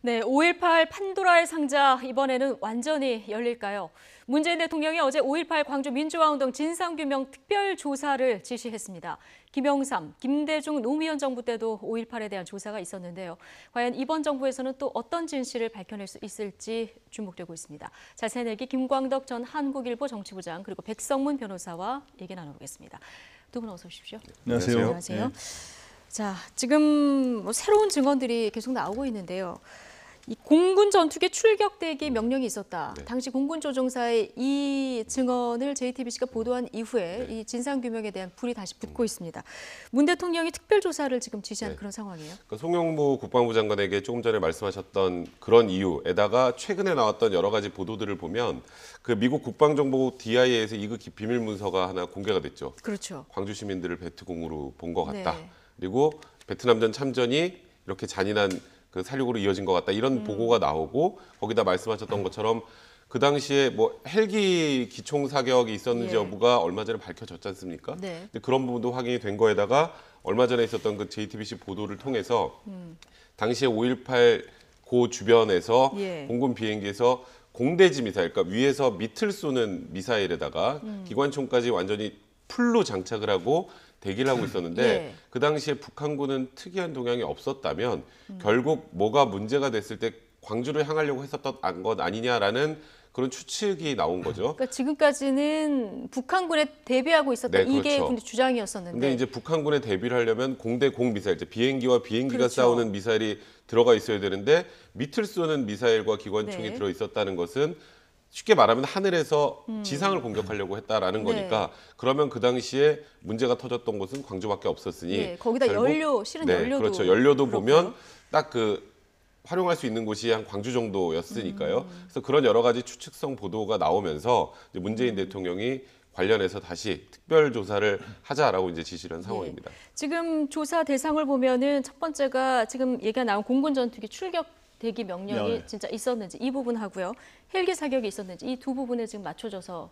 네, 5.18 판도라의 상자 이번에는 완전히 열릴까요? 문재인 대통령이 어제 5.18 광주 민주화운동 진상규명 특별조사를 지시했습니다. 김영삼, 김대중 노무현 정부 때도 5.18에 대한 조사가 있었는데요. 과연 이번 정부에서는 또 어떤 진실을 밝혀낼 수 있을지 주목되고 있습니다. 자세히 내기 김광덕 전 한국일보 정치부장 그리고 백성문 변호사와 얘기 나눠보겠습니다. 두 분 어서 오십시오. 안녕하세요. 안녕하세요. 네. 자, 지금 새로운 증언들이 계속 나오고 있는데요. 이 공군 전투기에 출격 대기 명령이 있었다. 네. 당시 공군 조종사의 이 증언을 JTBC가 보도한 이후에 이 진상규명에 대한 불이 다시 붙고 있습니다. 문 대통령이 특별조사를 지금 지시한 그런 상황이에요. 그러니까 송영무 국방부 장관에게 조금 전에 말씀하셨던 그런 이유에다가 최근에 나왔던 여러 가지 보도들을 보면 그 미국 국방정보국 DIA에서 이거 비밀 문서가 하나 공개가 됐죠. 그렇죠. 광주 시민들을 베트공으로 본 것 같다. 네. 그리고 베트남전 참전이 이렇게 잔인한 그 살육으로 이어진 것 같다. 이런 보고가 나오고 거기다 말씀하셨던 것처럼 그 당시에 뭐 헬기 기총 사격이 있었는지 여부가 얼마 전에 밝혀졌지 않습니까? 네. 근데 그런 부분도 확인이 된 거에다가 얼마 전에 있었던 그 JTBC 보도를 통해서 당시에 5.18 고 주변에서 공군 비행기에서 공대지 미사일, 그러니까 위에서 밑을 쏘는 미사일에다가 기관총까지 완전히 풀로 장착을 하고 대기를 하고 있었는데 그 당시에 북한군은 특이한 동향이 없었다면 결국 뭐가 문제가 됐을 때 광주를 향하려고 했었던 것 아니냐라는 그런 추측이 나온 거죠. 그러니까 지금까지는 북한군에 대비하고 있었다. 네, 이게 그렇죠. 근데 주장이었었는데. 근데 이제 북한군에 대비를 하려면 공대 공 미사일, 이제 비행기와 비행기가 그렇죠. 싸우는 미사일이 들어가 있어야 되는데 밑을 쏘는 미사일과 기관총이 네. 들어 있었다는 것은 쉽게 말하면 하늘에서 지상을 공격하려고 했다라는 거니까 그러면 그 당시에 문제가 터졌던 곳은 광주밖에 없었으니 거기다 연료, 실은 연료도 그렇죠. 연료도 그렇고요. 보면 딱 그 활용할 수 있는 곳이 한 광주 정도였으니까요. 그래서 그런 여러 가지 추측성 보도가 나오면서 이제 문재인 대통령이 관련해서 다시 특별 조사를 하자라고 이제 지시를 한 상황입니다. 지금 조사 대상을 보면은 첫 번째가 지금 얘기가 나온 공군 전투기 출격 대기 명령이 진짜 있었는지 이 부분 하고요. 헬기 사격이 있었는지 이 두 부분에 지금 맞춰져서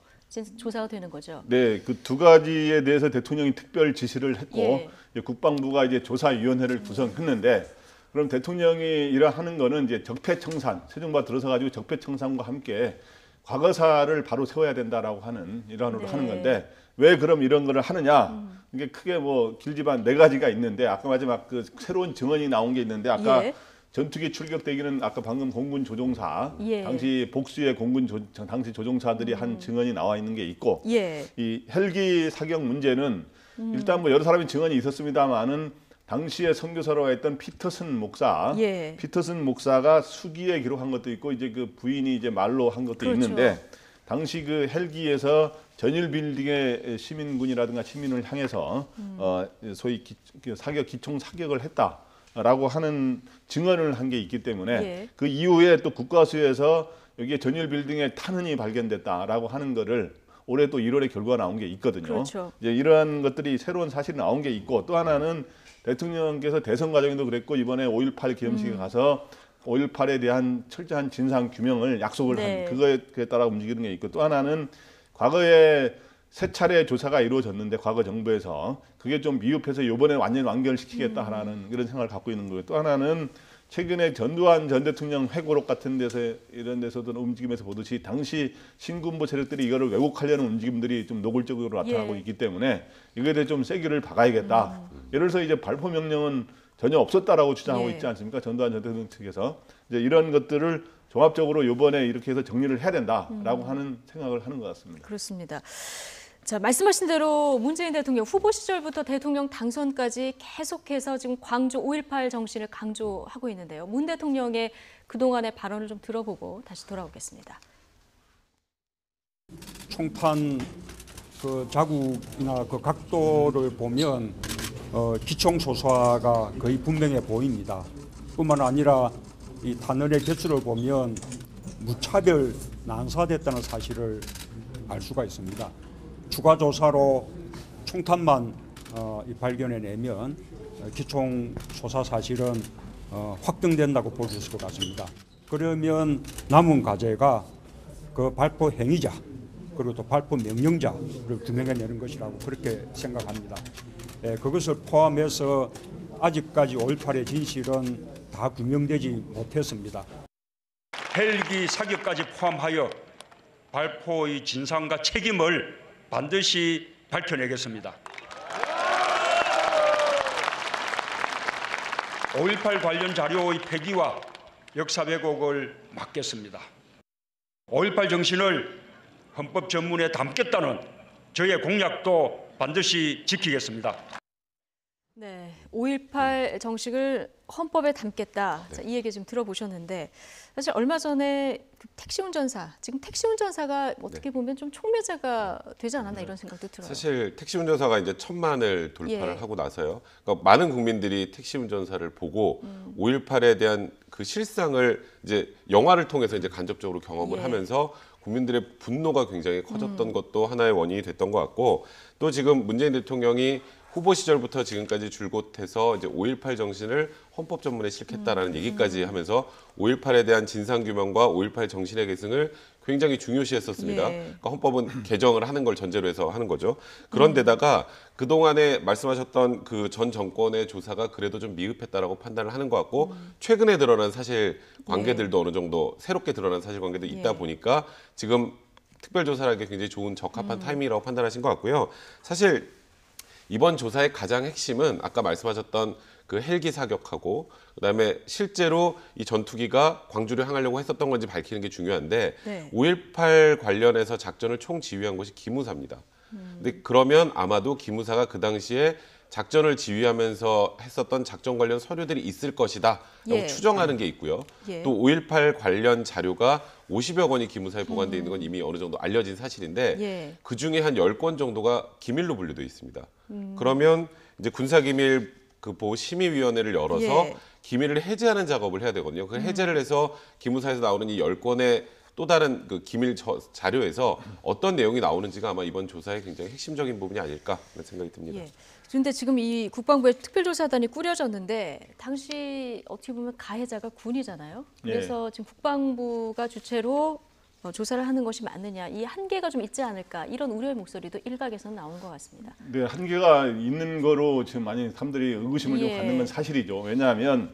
조사가 되는 거죠. 네, 그 두 가지에 대해서 대통령이 특별 지시를 했고 이제 국방부가 이제 조사위원회를 구성했는데 그럼 대통령이 일하는 거는 이제 적폐청산, 새 정부가 들어서 가지고 적폐청산과 함께 과거사를 바로 세워야 된다라고 하는 일환으로 하는 건데 왜 그럼 이런 거를 하느냐? 이게 크게 뭐 길지만 네 가지가 있는데 아까 마지막 그 새로운 증언이 나온 게 있는데 아까 전투기 출격 대기는 아까 방금 공군 조종사 당시 복수의 공군 당시 조종사들이 한 증언이 나와 있는 게 있고 이 헬기 사격 문제는 일단 뭐 여러 사람이 증언이 있었습니다만은 당시에 선교사로 했던 피터슨 목사, 피터슨 목사가 수기에 기록한 것도 있고 이제 그 부인이 이제 말로 한 것도 있는데 당시 그 헬기에서 전일 빌딩의 시민군이라든가 시민을 향해서 소위 사격 기총 사격을 했다라고 하는 증언을 한 게 있기 때문에 그 이후에 또 국가수에서 여기에 전일 빌딩에 탄흔이 발견됐다라고 하는 거를 올해 또 1월에 결과가 나온 게 있거든요. 그렇죠. 이제 이러한 것들이 새로운 사실이 나온 게 있고 또 하나는 대통령께서 대선 과정에도 그랬고 이번에 5.18 기념식에 가서 5.18에 대한 철저한 진상 규명을 약속을 한 그거에 따라 움직이는 게 있고 또 하나는 과거에 세 차례 조사가 이루어졌는데 과거 정부에서 그게 좀 미흡해서 이번에 완전히 완결시키겠다 하는 그런 생각을 갖고 있는 거예요. 또 하나는 최근에 전두환 전 대통령 회고록 같은 데서 이런 데서도 움직임에서 보듯이 당시 신군부 세력들이 이거를 왜곡하려는 움직임들이 좀 노골적으로 나타나고 있기 때문에 이거에 대해 좀 세기를 박아야겠다. 예를 들어서 이제 발포 명령은 전혀 없었다라고 주장하고 있지 않습니까? 전두환 전 대통령 측에서 이제 이런 것들을 종합적으로 이번에 이렇게 해서 정리를 해야 된다라고 하는 생각을 하는 것 같습니다. 그렇습니다. 자, 말씀하신 대로 문재인 대통령 후보 시절부터 대통령 당선까지 계속해서 지금 광주 5.18 정신을 강조하고 있는데요. 문 대통령의 그동안의 발언을 좀 들어보고 다시 돌아오겠습니다. 총탄 그 자국이나 그 각도를 보면 기총 소사가 거의 분명해 보입니다. 뿐만 아니라 이 탄원의 개수를 보면 무차별 난사됐다는 사실을 알 수가 있습니다. 추가 조사로 총탄만 발견해내면 기총 소사 사실은 확정된다고 볼 수 있을 것 같습니다. 그러면 남은 과제가 그 발포 행위자 그리고 또 발포 명령자를 규명해내는 것이라고 그렇게 생각합니다. 그것을 포함해서 아직까지 5.18의 진실은 다 다 규명되지 못했습니다. 헬기 사격까지 포함하여 발포의 진상과 책임을 반드시 밝혀내겠습니다. 5.18 관련 자료의 폐기와 역사 왜곡을 막겠습니다. 5.18 정신을 헌법 전문에 담겠다는 저의 공약도 반드시 지키겠습니다. 네, 5.18 정식을 헌법에 담겠다. 자, 이 얘기 지금 들어보셨는데 사실 얼마 전에 그 택시 운전사, 지금 택시 운전사가 어떻게 보면 좀 촉매자가 되지 않았나 이런 생각도 들어요. 사실 택시 운전사가 이제 1,000만을 돌파를 예. 하고 나서요. 그러니까 많은 국민들이 택시 운전사를 보고 5.18에 대한 그 실상을 이제 영화를 통해서 이제 간접적으로 경험을 예. 하면서 국민들의 분노가 굉장히 커졌던 것도 하나의 원인이 됐던 것 같고, 또 지금 문재인 대통령이 후보 시절부터 지금까지 줄곧 해서 이제 5.18 정신을 헌법 전문에 실겠다라는 얘기까지 하면서 5.18에 대한 진상 규명과 5.18 정신의 계승을 굉장히 중요시했었습니다. 예. 그러니까 헌법은 개정을 하는 걸 전제로 해서 하는 거죠. 그런데다가 그동안에 말씀하셨던 그 전 정권의 조사가 그래도 좀 미흡했다라고 판단을 하는 것 같고, 최근에 드러난 사실 관계들도 어느 정도 새롭게 드러난 사실 관계도 있다 예. 보니까 지금 특별조사하기 굉장히 좋은 적합한 타이밍이라고 판단하신 것 같고요. 사실 이번 조사의 가장 핵심은 아까 말씀하셨던 그 헬기 사격하고 그다음에 실제로 이 전투기가 광주를 향하려고 했었던 건지 밝히는 게 중요한데, 네. 5.18 관련해서 작전을 총 지휘한 것이 기무사입니다. 근데 그러면 아마도 기무사가 그 당시에 작전을 지휘하면서 했었던 작전 관련 서류들이 있을 것이다 라고 예. 추정하는 게 있고요. 예. 또 5.18 관련 자료가 50여 건이 기무사에 보관돼 있는 건 이미 어느 정도 알려진 사실인데 예. 그중에 한 10건 정도가 기밀로 분류돼 있습니다. 그러면 이제 군사기밀 그 보호 심의위원회를 열어서 예. 기밀을 해제하는 작업을 해야 되거든요. 그 해제를 해서 기무사에서 나오는 이 10건의 또 다른 그 기밀 자료에서 어떤 내용이 나오는지가 아마 이번 조사의 굉장히 핵심적인 부분이 아닐까 하는 생각이 듭니다. 예. 그런데 지금 이 국방부의 특별조사단이 꾸려졌는데 당시 어떻게 보면 가해자가 군이잖아요. 그래서 지금 국방부가 주체로 조사를 하는 것이 맞느냐, 이 한계가 좀 있지 않을까 이런 우려의 목소리도 일각에서는 나오는 것 같습니다. 네, 한계가 있는 거로 지금 많이 사람들이 의구심을 좀 예. 갖는 건 사실이죠. 왜냐하면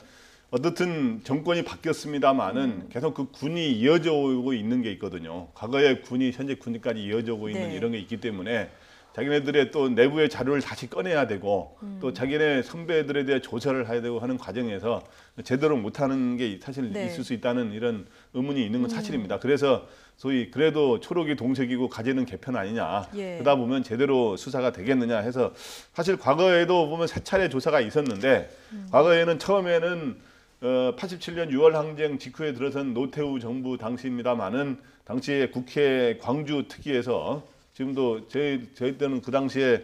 어떻든 정권이 바뀌었습니다마는 계속 그 군이 이어져 오고 있는 게 있거든요. 과거에 군이 현재 군까지 이어져 오고 있는 네. 이런 게 있기 때문에 자기네들의 또 내부의 자료를 다시 꺼내야 되고 또 자기네 선배들에 대해 조사를 해야 되고 하는 과정에서 제대로 못하는 게 사실 네. 있을 수 있다는 이런 의문이 있는 건 사실입니다. 그래서 소위 그래도 초록이 동색이고 가재는 개편 아니냐. 예. 그러다 보면 제대로 수사가 되겠느냐 해서 사실 과거에도 보면 세 차례 조사가 있었는데 과거에는 처음에는 87년 6월 항쟁 직후에 들어선 노태우 정부 당시입니다만은 당시에 국회 광주 특위에서 지금도 저희 때는 그 당시에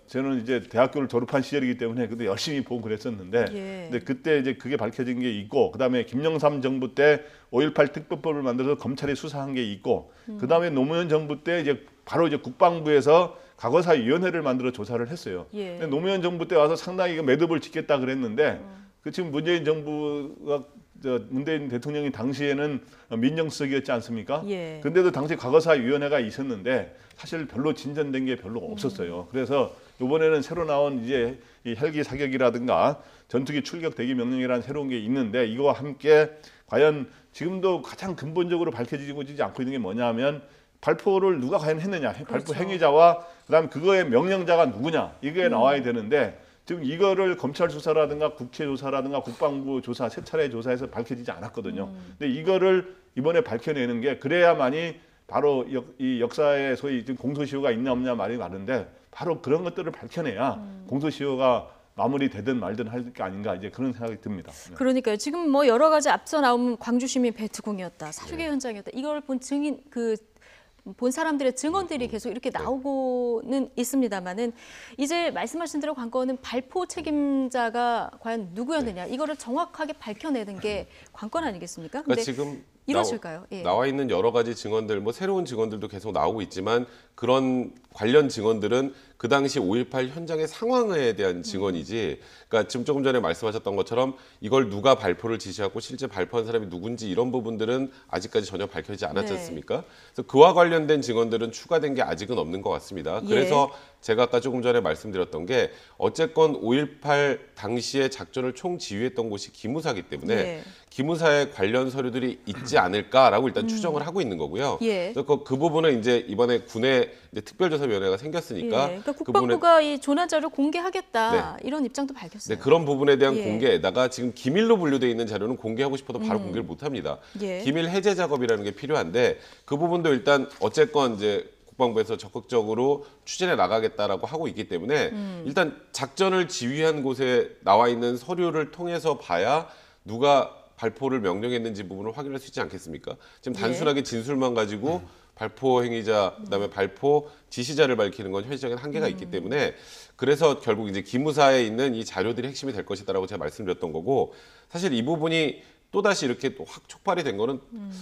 저는 이제 대학교를 졸업한 시절이기 때문에 그때 열심히 보고 그랬었는데, 예. 근데 그때 이제 그게 밝혀진 게 있고, 그 다음에 김영삼 정부 때 5.18 특별법을 만들어서 검찰이 수사한 게 있고, 그 다음에 노무현 정부 때 이제 바로 이제 국방부에서 과거사위원회를 만들어 조사를 했어요. 예. 근데 노무현 정부 때 와서 상당히 매듭을 짓겠다 그랬는데, 그 지금 문재인 정부가 문재인 대통령이 당시에는 민정수석이었지 않습니까? 예. 근데도 당시 과거사위원회가 있었는데 사실 별로 진전된 게 별로 없었어요. 그래서 이번에는 새로 나온 이제 이 헬기 사격이라든가 전투기 출격 대기 명령이라는 새로운 게 있는데, 이거와 함께 과연 지금도 가장 근본적으로 밝혀지지 않고 있는 게 뭐냐면 발포를 누가 과연 했느냐, 발포 그렇죠. 행위자와 그다음 그거의 명령자가 누구냐, 이게 나와야 되는데 지금 이거를 검찰 수사라든가 국회 조사라든가 국방부 조사 세 차례 조사해서 밝혀지지 않았거든요. 근데 이거를 이번에 밝혀내는 게 그래야만이 바로 이 역사에 소위 지금 공소시효가 있냐 없냐 말이 많은데 바로 그런 것들을 밝혀내야 공소시효가 마무리되든 말든 할 게 아닌가, 이제 그런 생각이 듭니다. 네. 그러니까요. 지금 뭐 여러 가지 앞서 나온 광주 시민 배트공이었다, 사륙의 현장이었다. 이걸 본 증인 본 사람들의 증언들이 계속 이렇게 나오고는 있습니다만은 이제 말씀하신 대로 관건은 발포 책임자가 과연 누구였느냐, 이거를 정확하게 밝혀내는 게 관건 아니겠습니까? 그러니까 근데 지금 이러실까요? 예. 나와 있는 여러 가지 증언들, 뭐 새로운 증언들도 계속 나오고 있지만 그런 관련 증언들은 그 당시 5.18 현장의 상황에 대한 증언이지, 그러니까 지금 조금 전에 말씀하셨던 것처럼 이걸 누가 발포를 지시하고 실제 발포한 사람이 누군지 이런 부분들은 아직까지 전혀 밝혀지지 않았지 네. 않습니까? 그래서 그와 관련된 증언들은 추가된 게 아직은 없는 것 같습니다. 예. 그래서 제가 아까 조금 전에 말씀드렸던 게 어쨌건 5.18 당시에 작전을 총지휘했던 곳이 기무사기 때문에 예. 기무사에 관련 서류들이 있지 않을까라고 일단 추정을 하고 있는 거고요. 예. 그래서 그 부분은 이제 이번에 군의 이제 특별조사위원회가 생겼으니까 예. 그러니까 국방부가 이 조난 자료 공개하겠다 이런 입장도 밝혔어요. 네, 그런 부분에 대한 예. 공개에다가 지금 기밀로 분류되어 있는 자료는 공개하고 싶어도 바로 공개를 못합니다. 예. 기밀 해제 작업이라는 게 필요한데 그 부분도 일단 어쨌건 이제 국방부에서 적극적으로 추진해 나가겠다라고 하고 있기 때문에 일단 작전을 지휘한 곳에 나와 있는 서류를 통해서 봐야 누가 발포를 명령했는지 부분을 확인할 수 있지 않겠습니까? 지금 단순하게 진술만 가지고 발포 행위자, 그다음에 발포 지시자를 밝히는 건 현실적인 한계가 있기 때문에 그래서 결국 이제 기무사에 있는 이 자료들이 핵심이 될 것이다라고 제가 말씀드렸던 거고 사실 이 부분이 또다시 이렇게 또 확 촉발이 된 거는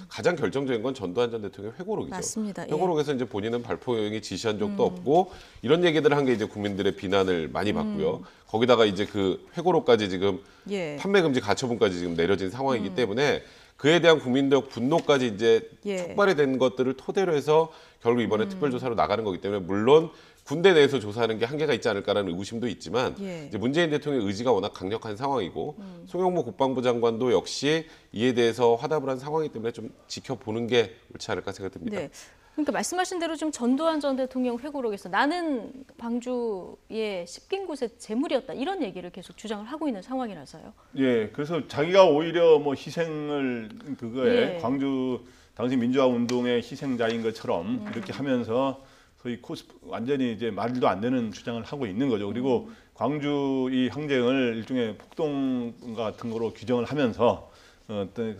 가장 결정적인 건 전두환 전 대통령의 회고록이죠. 맞습니다. 예. 회고록에서 이제 본인은 발포 행위 지시한 적도 없고 이런 얘기들을 한 게 이제 국민들의 비난을 많이 받고요. 거기다가 이제 그 회고록까지 지금 예. 판매 금지 가처분까지 지금 내려진 상황이기 때문에 그에 대한 국민적 분노까지 이제 예. 촉발이 된 것들을 토대로 해서 결국 이번에 특별조사로 나가는 거기 때문에 물론 군대 내에서 조사하는 게 한계가 있지 않을까라는 의구심도 있지만 예. 이제 문재인 대통령의 의지가 워낙 강력한 상황이고 송영무 국방부 장관도 역시 이에 대해서 화답을 한 상황이기 때문에 좀 지켜보는 게 옳지 않을까 생각됩니다. 네. 그러니까 말씀하신 대로 지금 전두환 전 대통령 회고록에서 나는 광주의 씹긴 곳의 재물이었다 이런 얘기를 계속 주장을 하고 있는 상황이라서요. 예, 그래서 자기가 오히려 뭐 희생을 그거에 예. 광주 당시 민주화 운동의 희생자인 것처럼 이렇게 하면서 소위 완전히 이제 말도 안 되는 주장을 하고 있는 거죠. 그리고 광주 이 항쟁을 일종의 폭동 같은 거로 규정을 하면서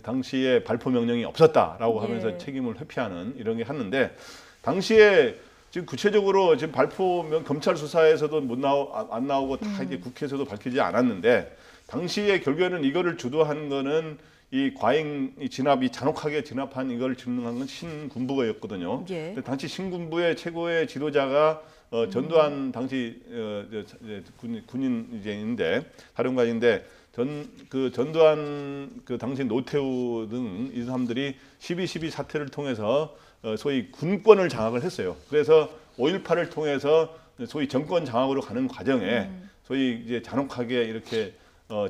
당시에 발포 명령이 없었다라고 하면서 예. 책임을 회피하는 이런 게 하는데 당시에 지금 구체적으로 지금 검찰 수사에서도 안 나오고 다 이제 국회에서도 밝히지 않았는데 당시에 결국에는 이거를 주도한 거는 이 과잉 진압이 잔혹하게 진압한 이걸 증명한 건 신군부였거든요. 예. 근데 당시 신군부의 최고의 지도자가 전두환 당시 군인인데 사령관인데 전두환 그 당시 노태우 등 이 사람들이 12.12 사태를 통해서 소위 군권을 장악을 했어요. 그래서 5.18을 통해서 소위 정권 장악으로 가는 과정에 소위 이제 잔혹하게 이렇게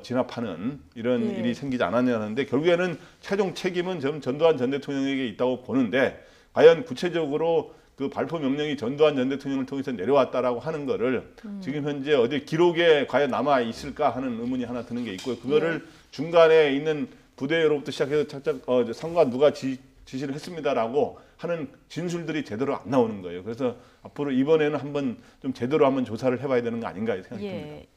진압하는 이런 예. 일이 생기지 않았냐는데 결국에는 최종 책임은 전두환 전 대통령에게 있다고 보는데 과연 구체적으로 그 발포 명령이 전두환 전 대통령을 통해서 내려왔다라고 하는 거를 지금 현재 어디 기록에 과연 남아 있을까 하는 의문이 하나 드는 게 있고요. 그거를 중간에 있는 부대로부터 시작해서 착착 상관 누가 지시를 했습니다라고 하는 진술들이 제대로 안 나오는 거예요. 그래서 앞으로 이번에는 한번 좀 제대로 한번 조사를 해봐야 되는 거 아닌가 생각이 듭니다. 예.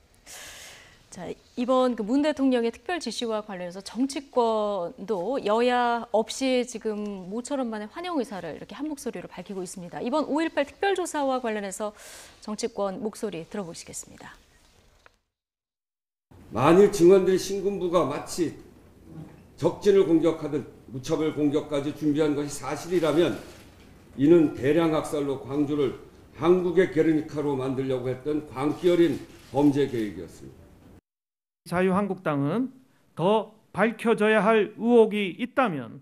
자, 이번 그 문 대통령의 특별 지시와 관련해서 정치권도 여야 없이 지금 모처럼 만에 환영 의사를 이렇게 한 목소리로 밝히고 있습니다. 이번 5.18 특별조사와 관련해서 정치권 목소리 들어보시겠습니다. 만일 증언된 신군부가 마치 적진을 공격하듯 무차별 공격까지 준비한 것이 사실이라면 이는 대량 학살로 광주를 한국의 게르니카로 만들려고 했던 광기 어린 범죄 계획이었습니다. 자유한국당은 더 밝혀져야 할 의혹이 있다면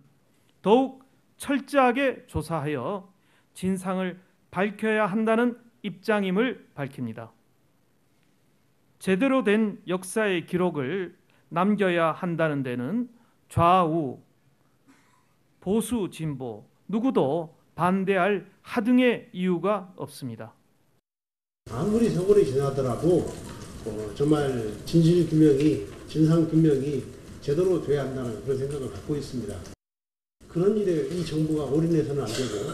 더욱 철저하게 조사하여 진상을 밝혀야 한다는 입장임을 밝힙니다. 제대로 된 역사의 기록을 남겨야 한다는 데는 좌우, 보수, 진보 누구도 반대할 하등의 이유가 없습니다. 아무리 세월이 지나더라도 정말 진상 규명이 제대로 돼야 한다는 그런 생각을 갖고 있습니다. 그런 일에 이 정부가 올인해서는 안 되고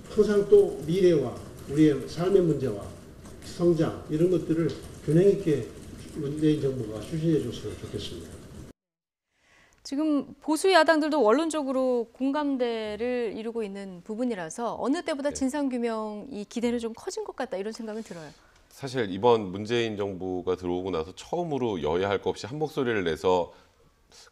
항상 또 미래와 우리의 삶의 문제와 성장 이런 것들을 균형 있게 문재인 정부가 추진해 줬으면 좋겠습니다. 지금 보수 야당들도 원론적으로 공감대를 이루고 있는 부분이라서 어느 때보다 진상규명이 기대는 좀 커진 것 같다 이런 생각은 들어요. 사실 이번 문재인 정부가 들어오고 나서 처음으로 여야 할 것 없이 한 목소리를 내서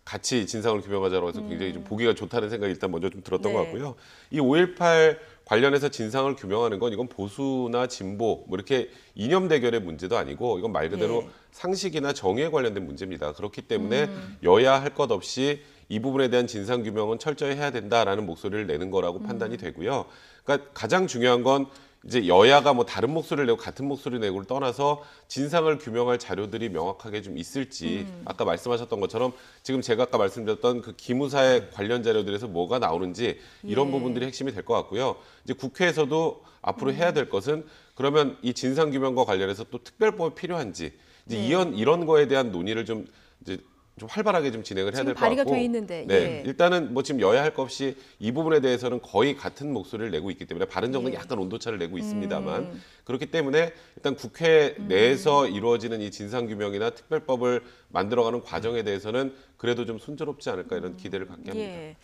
같이 진상을 규명하자고 해서 굉장히 좀 보기가 좋다는 생각이 일단 먼저 좀 들었던 네. 것 같고요. 이 5.18 관련해서 진상을 규명하는 건 이건 보수나 진보 뭐 이렇게 이념 대결의 문제도 아니고 이건 말 그대로 예. 상식이나 정의에 관련된 문제입니다. 그렇기 때문에 여야 할 것 없이 이 부분에 대한 진상 규명은 철저히 해야 된다라는 목소리를 내는 거라고 판단이 되고요. 그러니까 가장 중요한 건 이제 여야가 뭐 다른 목소리를 내고 같은 목소리를 내고를 떠나서 진상을 규명할 자료들이 명확하게 좀 있을지 아까 말씀하셨던 것처럼 지금 제가 아까 말씀드렸던 그 기무사의 관련 자료들에서 뭐가 나오는지 이런 예. 부분들이 핵심이 될 것 같고요. 이제 국회에서도 앞으로 해야 될 것은 그러면 이 진상 규명과 관련해서 또 특별법이 필요한지 이제 네. 이런 거에 대한 논의를 좀 이제 좀 활발하게 좀 진행을 해야 지금 될 것 발의가 같고. 돼 있는데, 네, 예. 일단은 뭐 지금 여야 할 것 없이 이 부분에 대해서는 거의 같은 목소리를 내고 있기 때문에 바른정당이 예. 약간 온도차를 내고 있습니다만 그렇기 때문에 일단 국회 내에서 이루어지는 이 진상규명이나 특별법을 만들어가는 과정에 대해서는 그래도 좀 순조롭지 않을까 이런 기대를 갖게 합니다. 예.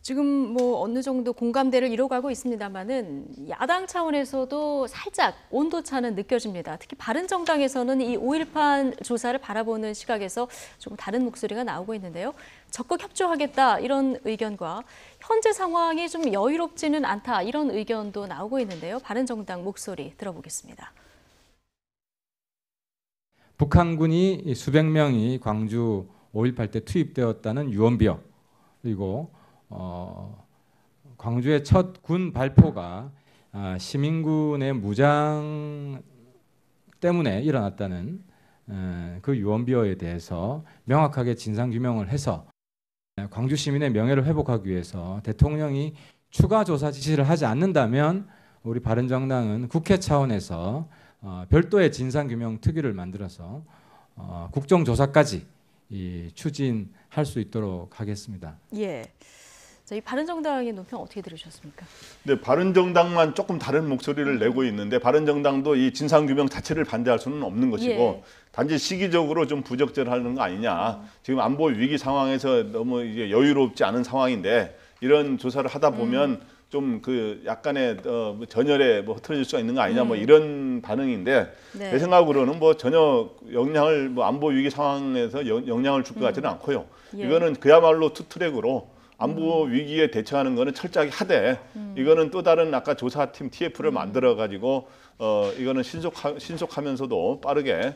지금 뭐 어느 정도 공감대를 이뤄가고 있습니다만은 야당 차원에서도 살짝 온도차는 느껴집니다. 특히 바른정당에서는 이 5.18 조사를 바라보는 시각에서 조금 다른 목소리가 나오고 있는데요. 적극 협조하겠다 이런 의견과 현재 상황이 좀 여유롭지는 않다 이런 의견도 나오고 있는데요. 바른정당 목소리 들어보겠습니다. 북한군이 수백 명이 광주 5.18 때 투입되었다는 유언비어 그리고 광주의 첫 군 발포가 시민군의 무장 때문에 일어났다는 그 유언비어에 대해서 명확하게 진상규명을 해서 광주 시민의 명예를 회복하기 위해서 대통령이 추가 조사 지시를 하지 않는다면 우리 바른정당은 국회 차원에서 별도의 진상규명 특위를 만들어서 국정조사까지 추진할 수 있도록 하겠습니다. 예. 자, 이 바른정당의 논평 어떻게 들으셨습니까? 네, 바른정당만 조금 다른 목소리를 내고 있는데 바른정당도 이 진상규명 자체를 반대할 수는 없는 것이고 예. 단지 시기적으로 좀 부적절하는 거 아니냐. 지금 안보 위기 상황에서 너무 이제 여유롭지 않은 상황인데 이런 조사를 하다 보면 좀 그 약간의 전열에 뭐 흐트러질 수가 있는 거 아니냐 뭐 이런 반응인데 네. 제 생각으로는 뭐 전혀 영향을 뭐 안보 위기 상황에서 영향을 줄 것 같지는 않고요. 예. 이거는 그야말로 투트랙으로 안보 위기에 대처하는 거는 철저하게 하되 이거는 또 다른 아까 조사팀 TF를 만들어 가지고 이거는 신속하면서도 빠르게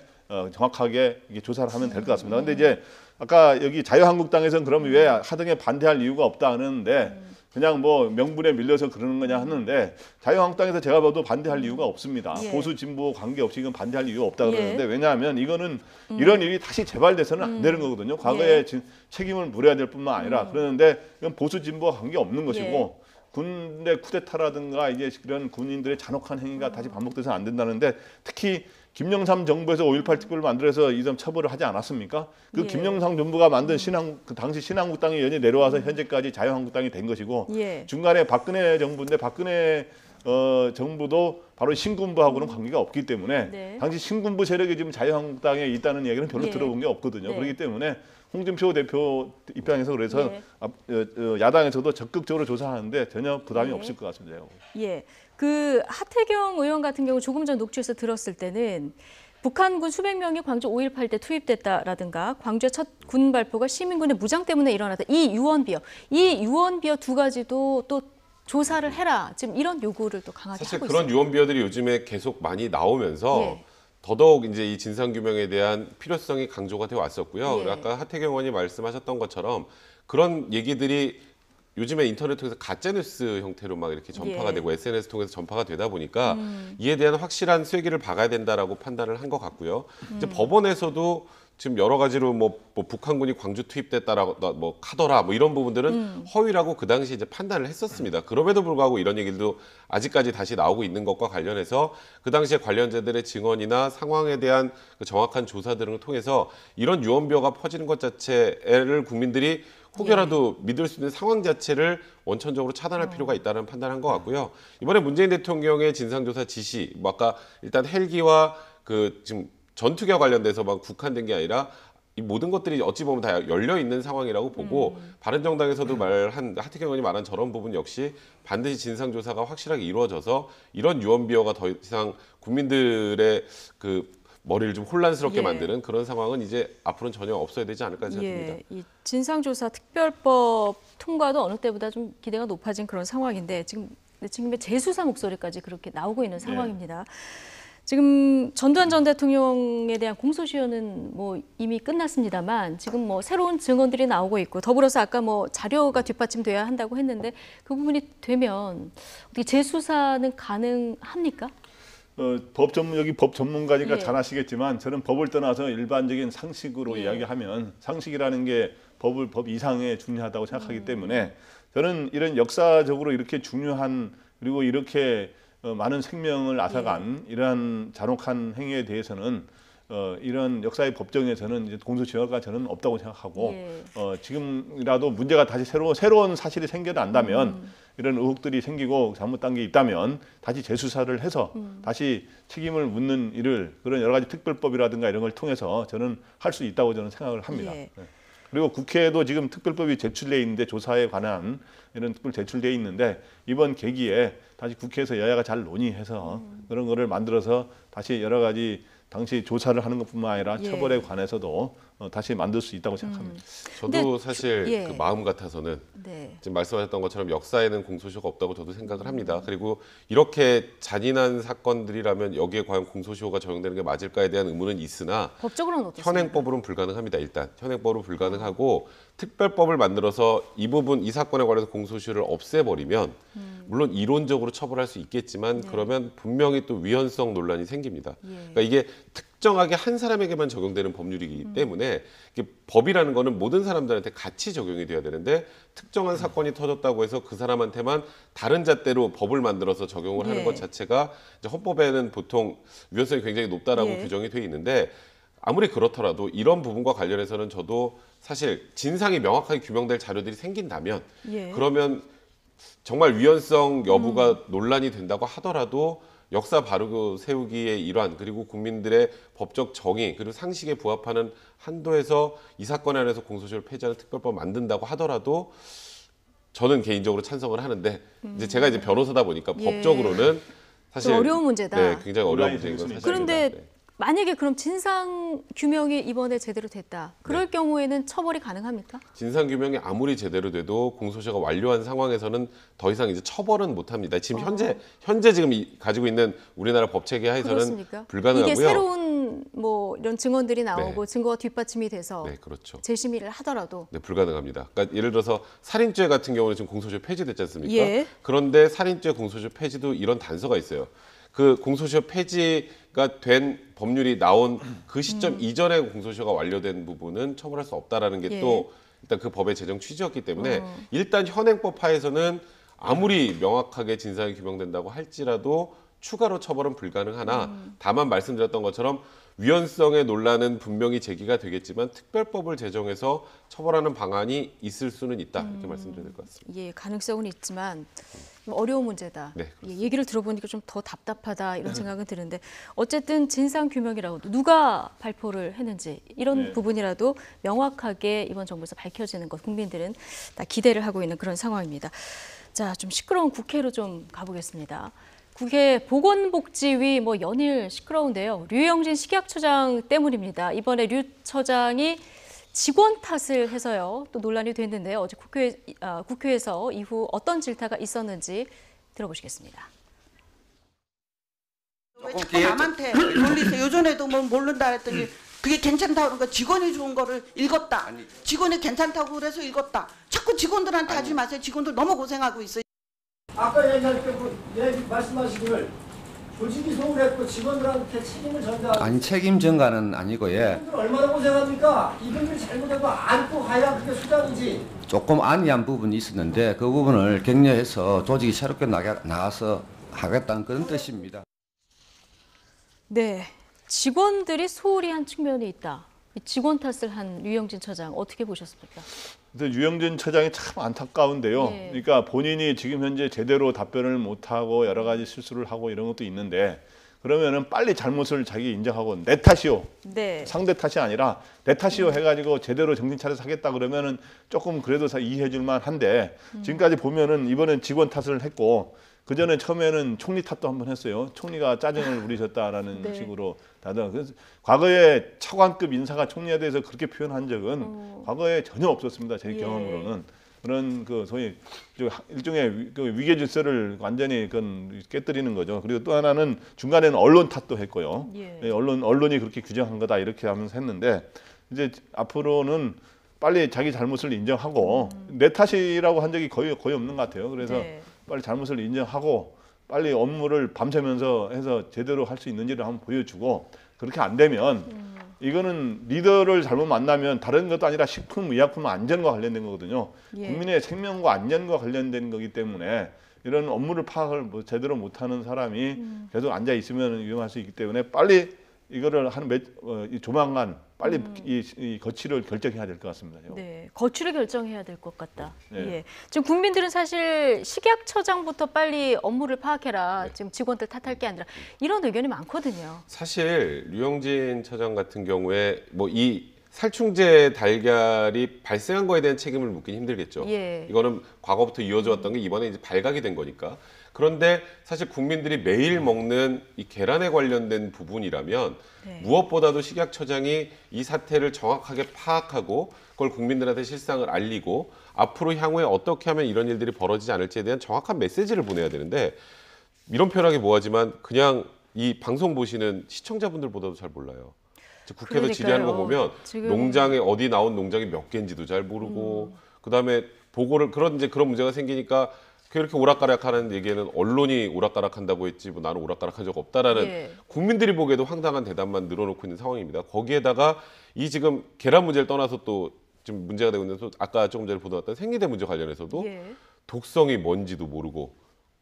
정확하게 이게 조사를 하면 될 것 같습니다. 근데 이제 아까 여기 자유한국당에서는 그러면 왜 하등에 반대할 이유가 없다 하는데 그냥 뭐 명분에 밀려서 그러는 거냐 하는데 자유한국당에서 제가 봐도 반대할 이유가 없습니다. 예. 보수 진보 관계없이 이건 반대할 이유가 없다 예. 그러는데 왜냐하면 이거는 이런 일이 다시 재발돼서는 안 되는 거거든요. 과거에 예. 책임을 물어야 될 뿐만 아니라 그러는데 이건 보수 진보와 관계없는 것이고 예. 군대 쿠데타라든가 이제 그런 군인들의 잔혹한 행위가 다시 반복돼서는 안 된다는데 특히 김영삼 정부에서 5.18 특별을 만들어서 이 점 처벌을 하지 않았습니까? 그 예. 김영삼 정부가 만든 그 당시 신한국당이 연이 내려와서 현재까지 자유한국당이 된 것이고 예. 중간에 박근혜 정부인데 박근혜 정부도 바로 신군부하고는 관계가 없기 때문에 네. 당시 신군부 세력이 지금 자유한국당에 있다는 얘기는 별로 예. 들어본 게 없거든요. 네. 그렇기 때문에 홍준표 대표 입장에서 그래서 예. 야당에서도 적극적으로 조사하는데 전혀 부담이 예. 없을 것 같습니다. 예, 그 하태경 의원 같은 경우 조금 전 녹취에서 들었을 때는 북한군 수백 명이 광주 5.18 때 투입됐다라든가 광주의 첫 군 발포가 시민군의 무장 때문에 일어났다. 이 유언비어 두 가지도 또 조사를 해라. 지금 이런 요구를 또 강하게 사실 하고 그런 있습니다. 유언비어들이 요즘에 계속 많이 나오면서 예. 더더욱 이제 이 진상규명에 대한 필요성이 강조가 되어 왔었고요. 예. 아까 하태경 의원이 말씀하셨던 것처럼 그런 얘기들이 요즘에 인터넷 통해서 가짜뉴스 형태로 막 이렇게 전파가 예. 되고 SNS 통해서 전파가 되다 보니까 이에 대한 확실한 쐐기를 박아야 된다라고 판단을 한 것 같고요. 이제 법원에서도 지금 여러 가지로 뭐 북한군이 광주 투입됐다라고 뭐 카더라 뭐 이런 부분들은 허위라고 그 당시 이제 판단을 했었습니다. 그럼에도 불구하고 이런 얘기도 아직까지 다시 나오고 있는 것과 관련해서 그 당시에 관련자들의 증언이나 상황에 대한 그 정확한 조사 등을 통해서 이런 유언비어가 퍼지는 것 자체를 국민들이 혹여라도 믿을 수 있는 상황 자체를 원천적으로 차단할 필요가 있다는 판단한 것 같고요. 이번에 문재인 대통령의 진상조사 지시, 뭐 아까 일단 헬기와 그 지금 전투기와 관련돼서 막 국한된 게 아니라 이 모든 것들이 어찌 보면 다 열려 있는 상황이라고 보고 바른정당에서도 말한 하태경 의원이 말한 저런 부분 역시 반드시 진상조사가 확실하게 이루어져서 이런 유언비어가 더 이상 국민들의 그 머리를 좀 혼란스럽게 예. 만드는 그런 상황은 이제 앞으로는 전혀 없어야 되지 않을까 생각합니다. 예, 이 진상조사 특별법 통과도 어느 때보다 좀 기대가 높아진 그런 상황인데 지금의 재수사 목소리까지 그렇게 나오고 있는 상황입니다. 지금 전두환 전 대통령에 대한 공소시효는 뭐 이미 끝났습니다만 지금 뭐 새로운 증언들이 나오고 있고 더불어서 아까 뭐 자료가 뒷받침돼야 한다고 했는데 그 부분이 되면 어떻게 재수사는 가능합니까? 여기 법 전문가니까 예. 잘 아시겠지만 저는 법을 떠나서 일반적인 상식으로 예. 이야기하면 상식이라는 게 법 이상에 중요하다고 생각하기 때문에 저는 이런 역사적으로 이렇게 중요한 그리고 이렇게 많은 생명을 앗아간 이러한 잔혹한 행위에 대해서는 이런 역사의 법정에서는 이제 공소시효가 저는 없다고 생각하고 예. 지금이라도 문제가 다시 새로운 사실이 생겨난다면 이런 의혹들이 생기고 잘못된 게 있다면 다시 재수사를 해서 다시 책임을 묻는 일을 그런 여러 가지 특별법이라든가 이런 걸 통해서 저는 할 수 있다고 저는 생각을 합니다. 예. 네. 그리고 국회에도 지금 특별법이 제출돼 있는데 조사에 관한 이런 특별 제출돼 있는데 이번 계기에 다시 국회에서 여야가 잘 논의해서 그런 거를 만들어서 다시 여러 가지 당시 조사를 하는 것뿐만 아니라 예. 처벌에 관해서도 다시 만들 수 있다고 생각합니다. 저도 근데 사실 예. 그 마음 같아서는 네. 지금 말씀하셨던 것처럼 역사에는 공소시효가 없다고 저도 생각을 합니다. 그리고 이렇게 잔인한 사건들이라면 여기에 과연 공소시효가 적용되는 게 맞을까에 대한 의문은 있으나 법적으로는 어떻습니까? 현행법으로는 불가능합니다. 일단 현행법으로 불가능하고 특별법을 만들어서 이 부분 이 사건에 관해서 공소시효를 없애버리면 물론 이론적으로 처벌할 수 있겠지만 네. 그러면 분명히 또 위헌성 논란이 생깁니다. 예. 그러니까 이게 특정하게 한 사람에게만 적용되는 법률이기 때문에 이게 법이라는 거는 모든 사람들한테 같이 적용이 돼야 되는데 특정한 사건이 터졌다고 해서 그 사람한테만 다른 잣대로 법을 만들어서 적용을 하는 예. 것 자체가 이제 헌법에는 보통 위헌성이 굉장히 높다라고 예. 규정이 돼 있는데 아무리 그렇더라도 이런 부분과 관련해서는 저도 사실 진상이 명확하게 규명될 자료들이 생긴다면 예. 그러면 정말 위헌성 여부가 논란이 된다고 하더라도 역사 바르고 세우기의 일환 그리고 국민들의 법적 정의 그리고 상식에 부합하는 한도에서 이 사건에 한해서 공소시효를 폐지하는 특별법 만든다고 하더라도 저는 개인적으로 찬성을 하는데 이제 제가 이제 변호사다 보니까 예. 법적으로는 사실 좀 어려운 문제다. 네, 굉장히 어려운 논란이 문제인 건 될 수는 사실입니다. 그런데 네. 만약에 그럼 진상 규명이 이번에 제대로 됐다. 그럴 경우에는 처벌이 가능합니까? 진상 규명이 아무리 제대로 돼도 공소시효가 완료한 상황에서는 더 이상 이제 처벌은 못 합니다. 지금 현재 지금 가지고 있는 우리나라 법 체계 하에서는 그렇습니까? 불가능하고요. 이게 새로운 뭐 이런 증언들이 나오고 네. 증거가 뒷받침이 돼서 네, 그렇죠. 재심의를 하더라도 네, 불가능합니다. 그러니까 예를 들어서 살인죄 같은 경우는 지금 공소시효 폐지됐지 않습니까? 예. 그런데 살인죄 공소시효 폐지도 이런 단서가 있어요. 그 공소시효 폐지가 된 법률이 나온 그 시점 이전에 공소시효가 완료된 부분은 처벌할 수 없다라는 게 또 예. 일단 그 법의 제정 취지였기 때문에 일단 현행법 하에서는 아무리 명확하게 진상이 규명된다고 할지라도 추가로 처벌은 불가능하나 다만 말씀드렸던 것처럼 위헌성의 논란은 분명히 제기가 되겠지만 특별법을 제정해서 처벌하는 방안이 있을 수는 있다 이렇게 말씀드려야 될 것 같습니다. 예, 가능성은 있지만 어려운 문제다. 네, 예, 얘기를 들어보니까 좀 더 답답하다 이런 생각은 드는데 어쨌든 진상 규명이라고 누가 발표를 했는지 이런 네. 부분이라도 명확하게 이번 정부에서 밝혀지는 것 국민들은 다 기대를 하고 있는 그런 상황입니다. 자, 좀 시끄러운 국회로 좀 가보겠습니다. 국회 보건복지위 뭐 연일 시끄러운데요. 류영진 식약처장 때문입니다. 이번에 류 처장이 직원 탓을 해서요. 또 논란이 됐는데요. 어제 국회에서 이후 어떤 질타가 있었는지 들어보시겠습니다. 왜 자꾸 남한테 놀리세요? 요전에도 뭐 모른다 했더니 그게 괜찮다고 그러니까 직원이 좋은 거를 읽었다. 직원이 괜찮다고 그래서 읽었다. 자꾸 직원들한테 하지 마세요. 직원들 너무 고생하고 있어요. 아까 얘기할 때 말씀하시기를 조직이 소홀했고 직원들한테 책임을 전가하고 아니 책임 전가는 아니고 예. 직원들 얼마나 고생합니까? 이분들이 잘못해도 안고 가야 그게 수장이지. 조금 안이한 부분이 있었는데 그 부분을 격려해서 조직이 새롭게 나가서 하겠다는 그런 뜻입니다. 네, 직원들이 소홀히 한 측면이 있다. 이 직원 탓을 한 류영진 처장 어떻게 보셨습니까? 근데 유영진 처장이 참 안타까운데요. 네. 그러니까 본인이 지금 현재 제대로 답변을 못하고 여러 가지 실수를 하고 이런 것도 있는데 그러면은 빨리 잘못을 자기 인정하고 내 탓이요. 네. 상대 탓이 아니라 내 탓이요 해가지고 제대로 정신 차려서 하겠다 그러면은 조금 그래도 이해해줄만 한데 지금까지 보면은 이번엔 직원 탓을 했고 그 전에 처음에는 총리 탓도 한번 했어요. 총리가 짜증을 부리셨다라는 네. 식으로 다들 그래서 과거에 차관급 인사가 총리에 대해서 그렇게 표현한 적은 과거에 전혀 없었습니다. 제 예. 경험으로는 그런 그 소위 일종의 그 위계 질서를 완전히 깨뜨리는 거죠. 그리고 또 하나는 중간에는 언론 탓도 했고요. 예, 언론이 그렇게 규정한 거다 이렇게 하면서 했는데 이제 앞으로는 빨리 자기 잘못을 인정하고 내 탓이라고 한 적이 거의 없는 것 같아요. 그래서 네. 빨리 잘못을 인정하고 빨리 업무를 밤새면서 해서 제대로 할 수 있는지를 한번 보여주고 그렇게 안 되면 이거는 리더를 잘못 만나면 다른 것도 아니라 식품의약품 안전과 관련된 거거든요. 예. 국민의 생명과 안전과 관련된 거기 때문에 이런 업무를 파악을 제대로 못하는 사람이 계속 앉아 있으면 위험할 수 있기 때문에 빨리 이거를 조만간 빨리 이 거취를 결정해야 될 것 같습니다. 네, 거취를 결정해야 될 것 같다. 네. 예. 지금 국민들은 사실 식약처장부터 빨리 업무를 파악해라. 네. 지금 직원들 탓할 게 아니라 이런 의견이 많거든요. 사실 류영진 처장 같은 경우에 뭐 이 살충제 달걀이 발생한 거에 대한 책임을 묻긴 힘들겠죠. 예. 이거는 과거부터 이어져 왔던 게 이번에 이제 발각이 된 거니까. 그런데 사실 국민들이 매일 먹는 이 계란에 관련된 부분이라면 네. 무엇보다도 식약처장이 이 사태를 정확하게 파악하고 그걸 국민들한테 실상을 알리고 앞으로 향후에 어떻게 하면 이런 일들이 벌어지지 않을지에 대한 정확한 메시지를 보내야 되는데 이런 표현하기 뭐하지만 그냥 이 방송 보시는 시청자분들보다도 잘 몰라요. 국회에서 그러니까요. 질의하는 거 보면 지금... 농장에 어디 나온 농장이 몇 개인지도 잘 모르고 그다음에 보고를 그런 문제가 생기니까 그렇게 오락가락하는 얘기에는 언론이 오락가락한다고 했지 뭐 나는 오락가락한 적 없다라는 예. 국민들이 보기에도 황당한 대답만 늘어놓고 있는 상황입니다. 거기에다가 이 지금 계란 문제를 떠나서 또 지금 문제가 되고 있는 아까 조금 전에 보도했던 생리대 문제 관련해서도 예. 독성이 뭔지도 모르고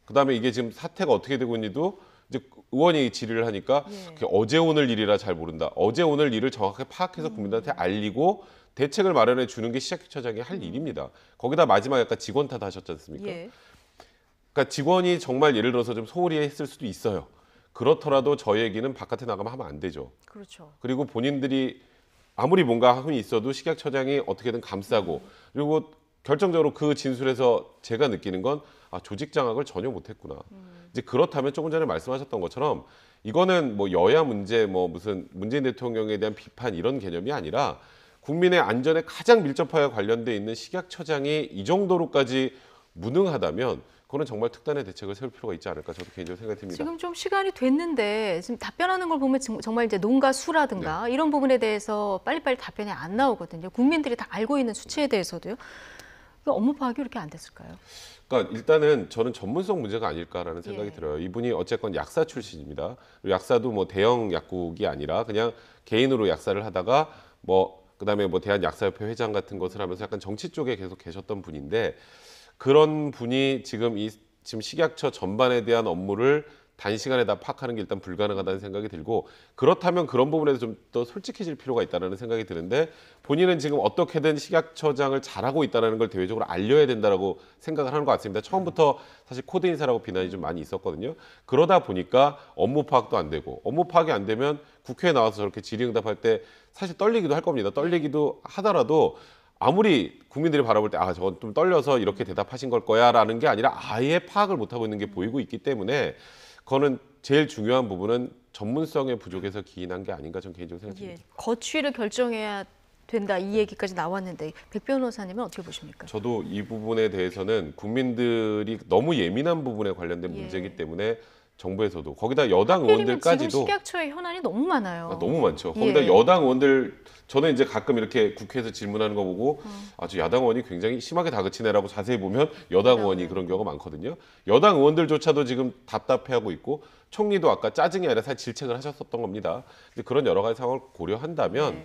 그다음에 이게 지금 사태가 어떻게 되고 있는지도 이제 의원이 질의를 하니까 예. 어제 오늘 일이라 잘 모른다. 어제 오늘 일을 정확하게 파악해서 국민들한테 알리고 대책을 마련해 주는 게 식약처장이 할 일입니다. 거기다 마지막에 아까 직원 탓하셨지 않습니까? 예. 그러니까 직원이 정말 예를 들어서 좀 소홀히 했을 수도 있어요. 그렇더라도 저 얘기는 바깥에 나가면 하면 안 되죠. 그렇죠. 그리고 본인들이 아무리 뭔가 함이 있어도 식약처장이 어떻게든 감싸고 그리고 결정적으로 그 진술에서 제가 느끼는 건 조직 장악을 전혀 못했구나. 이제 그렇다면 조금 전에 말씀하셨던 것처럼 이거는 뭐 여야 문제 뭐 무슨 문재인 대통령에 대한 비판 이런 개념이 아니라 국민의 안전에 가장 밀접하게 관련돼 있는 식약처장이 이 정도로까지 무능하다면 그거는 정말 특단의 대책을 세울 필요가 있지 않을까 저도 개인적으로 생각이 듭니다. 지금 좀 시간이 됐는데 지금 답변하는 걸 보면 정말 이제 농가 수라든가 이런 부분에 대해서 빨리빨리 답변이 안 나오거든요. 국민들이 다 알고 있는 수치에 대해서도요. 업무 파악이 이렇게 안 됐을까요? 그러니까 일단은 저는 전문성 문제가 아닐까라는 생각이 들어요. 이분이 어쨌건 약사 출신입니다. 약사도 뭐 대형 약국이 아니라 그냥 개인으로 약사를 하다가 그다음에 대한약사협회 회장 같은 것을 하면서 약간 정치 쪽에 계속 계셨던 분인데 그런 분이 지금 지금 식약처 전반에 대한 업무를 단시간에 다 파악하는 게 일단 불가능하다는 생각이 들고 그렇다면 그런 부분에서 좀 더 솔직해질 필요가 있다는 생각이 드는데 본인은 지금 어떻게든 식약처장을 잘하고 있다는 걸 대외적으로 알려야 된다라고 생각을 하는 것 같습니다. 처음부터 사실 코드 인사라고 비난이 좀 많이 있었거든요. 그러다 보니까 업무 파악도 안 되고 업무 파악이 안 되면 국회에 나와서 저렇게 질의응답할 때 사실 떨리기도 할 겁니다. 떨리기도 하더라도 아무리 국민들이 바라볼 때 저건 좀 떨려서 이렇게 대답하신 걸 거야라는 게 아니라 아예 파악을 못하고 있는 게 보이고 있기 때문에 그거는 제일 중요한 부분은 전문성의 부족에서 기인한 게 아닌가 저는 개인적으로 생각합니다. 거취를 결정해야 된다 이 얘기까지 나왔는데 백 변호사님은 어떻게 보십니까? 저도 이 부분에 대해서는 국민들이 너무 예민한 부분에 관련된 문제이기 때문에 정부에서도 거기다 여당 의원들까지도 지금 식약처의 현안이 너무 많아요. 너무 많죠. 거기다 여당 의원들 저는 이제 가끔 이렇게 국회에서 질문하는 거 보고 아주 야당 의원이 굉장히 심하게 다그치네라고 자세히 보면 여당 의원이 그런 경우가 많거든요. 여당 의원들조차도 지금 답답해하고 있고 총리도 아까 짜증이 아니라 사실 질책을 하셨었던 겁니다. 근데 그런 여러 가지 상황을 고려한다면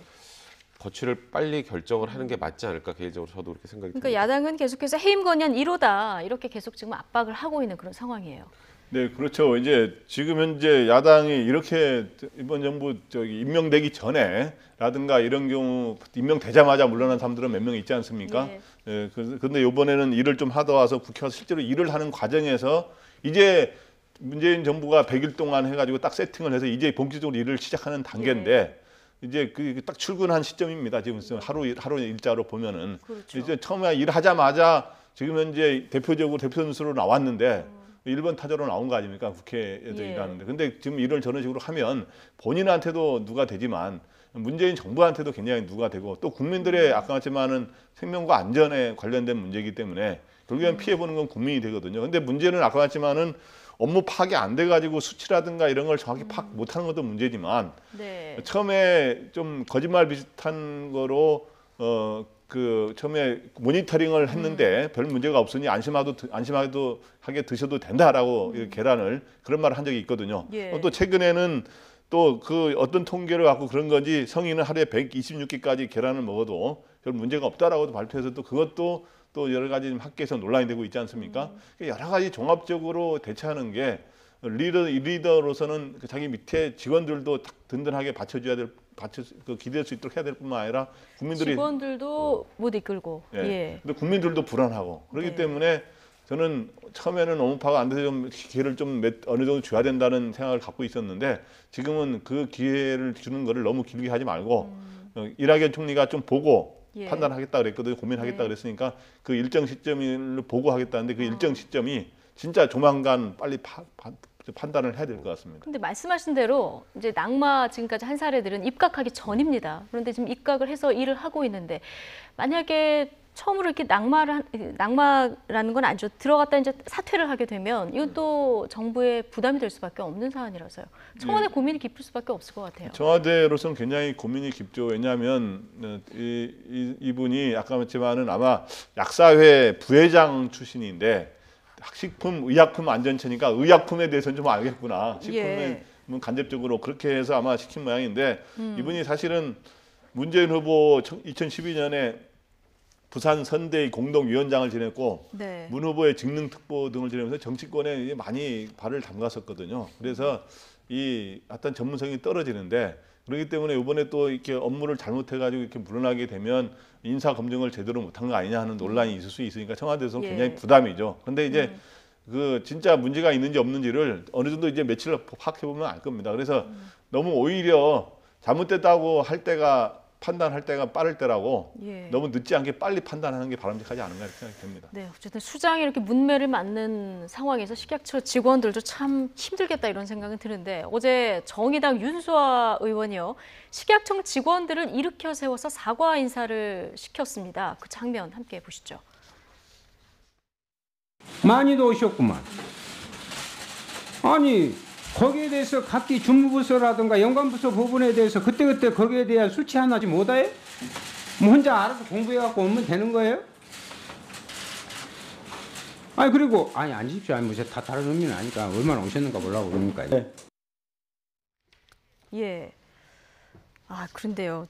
거취를 빨리 결정을 하는 게 맞지 않을까 개인적으로 저도 그렇게 생각이 듭니다. 그러니까 야당은 계속해서 해임 건의안 1호다 이렇게 계속 지금 압박을 하고 있는 그런 상황이에요. 네, 그렇죠. 이제 지금 현재 야당이 이렇게 이번 정부 임명되기 전에라든가 이런 경우 임명되자마자 물러난 사람들은 몇 명 있지 않습니까? 네, 그런데 이번에는 일을 좀 하다 와서 국회가 실제로 일을 하는 과정에서 이제 문재인 정부가 100일 동안 해가지고 딱 세팅을 해서 이제 본격적으로 일을 시작하는 단계인데 이제 딱 출근한 시점입니다. 지금 하루 일자로 보면은 이제 처음에 일하자마자 지금 현재 대표 선수로 나왔는데 1번 타자로 나온 거 아닙니까? 국회에서 일하는데. 근데 지금 일을 저런 식으로 하면 본인한테도 누가 되지만 문재인 정부한테도 굉장히 누가 되고 또 국민들의 아까 말했지만은 생명과 안전에 관련된 문제이기 때문에 결국엔 피해 보는 건 국민이 되거든요. 근데 문제는 아까 말했지만은 업무 파악이 안 돼가지고 수치라든가 이런 걸 정확히 파악 못하는 것도 문제지만 네. 처음에 좀 거짓말 비슷한 거로 처음에 모니터링을 했는데 별 문제가 없으니 안심하게 드셔도 된다라고 이 계란을 그런 말을 한 적이 있거든요. 예. 또 최근에는 또 그 어떤 통계를 갖고 그런 건지 성인은 하루에 126개까지 계란을 먹어도 별 문제가 없다라고도 발표해서 또 그것도 또 여러 가지 학계에서 논란이 되고 있지 않습니까? 여러 가지 종합적으로 대처하는 게 리더로서는 자기 밑에 직원들도 든든하게 기댈 수 있도록 해야 될 뿐만 아니라 국민들이 직원들도 못 이끌고. 예. 예. 근데 국민들도 불안하고 그렇기 네. 때문에 저는 처음에는 업무 파악 안 돼서 좀 기회를 좀 어느 정도 줘야 된다는 생각을 갖고 있었는데 지금은 그 기회를 주는 거를 너무 길게 하지 말고 이낙연 총리가 좀 보고 예. 판단하겠다 그랬거든요. 고민하겠다 네. 그랬으니까 그 일정 시점을 보고 하겠다는데 그 일정 시점이 진짜 조만간 빨리 판단을 해야 될 것 같습니다. 근데 말씀하신 대로 이제 낙마 지금까지 한 사례들은 입각하기 전입니다. 그런데 지금 입각을 해서 일을 하고 있는데 만약에 처음으로 이렇게 낙마라는 건 아니죠. 들어갔다 이제 사퇴를 하게 되면 이건 또 정부의 부담이 될 수밖에 없는 사안이라서요. 청와대 고민이 깊을 수밖에 없을 것 같아요. 청와대로서는 굉장히 고민이 깊죠. 왜냐하면 이분이 아까 말했지만은 아마 약사회 부회장 출신인데 식품, 의약품 안전처니까 의약품에 대해서는 좀 알겠구나. 식품은 간접적으로 그렇게 해서 아마 시킨 모양인데 이분이 사실은 문재인 후보 2012년에 부산 선대위 공동위원장을 지냈고 네. 문 후보의 직능특보 등을 지내면서 정치권에 많이 발을 담갔었거든요. 그래서 이 어떤 전문성이 떨어지는데 그렇기 때문에 이번에 또 이렇게 업무를 잘못해가지고 이렇게 물러나게 되면 인사 검증을 제대로 못한 거 아니냐 하는 논란이 있을 수 있으니까 청와대에서 굉장히 부담이죠. 그런데 이제 그 진짜 문제가 있는지 없는지를 어느 정도 이제 며칠 파악해 보면 알 겁니다. 그래서 너무 오히려 잘못됐다고 할 때가 판단할 때가 빠를 때라고 너무 늦지 않게 빨리 판단하는 게 바람직하지 않은가 이렇게 생각이 듭니다. 네, 어쨌든 수장이 이렇게 문매를 맞는 상황에서 식약처 직원들도 참 힘들겠다 이런 생각은 드는데 어제 정의당 윤수아 의원이요. 식약청 직원들을 일으켜 세워서 사과 인사를 시켰습니다. 그 장면 함께 보시죠. 많이도 오셨구만. 아니 거기에 대해서 각기 주무부서라든가 연관부서 부분에 대해서 그때그때 거기에 대한 수치 하나지 못해? 뭐 혼자 알아서 공부해갖고 오면 되는 거예요? 아니 그리고 아니 앉으십시오. 아니 뭐 다 다른 의미는 아니까 얼마나 오셨는가 보려고 그러니까. 네. 예. 아 그런데요.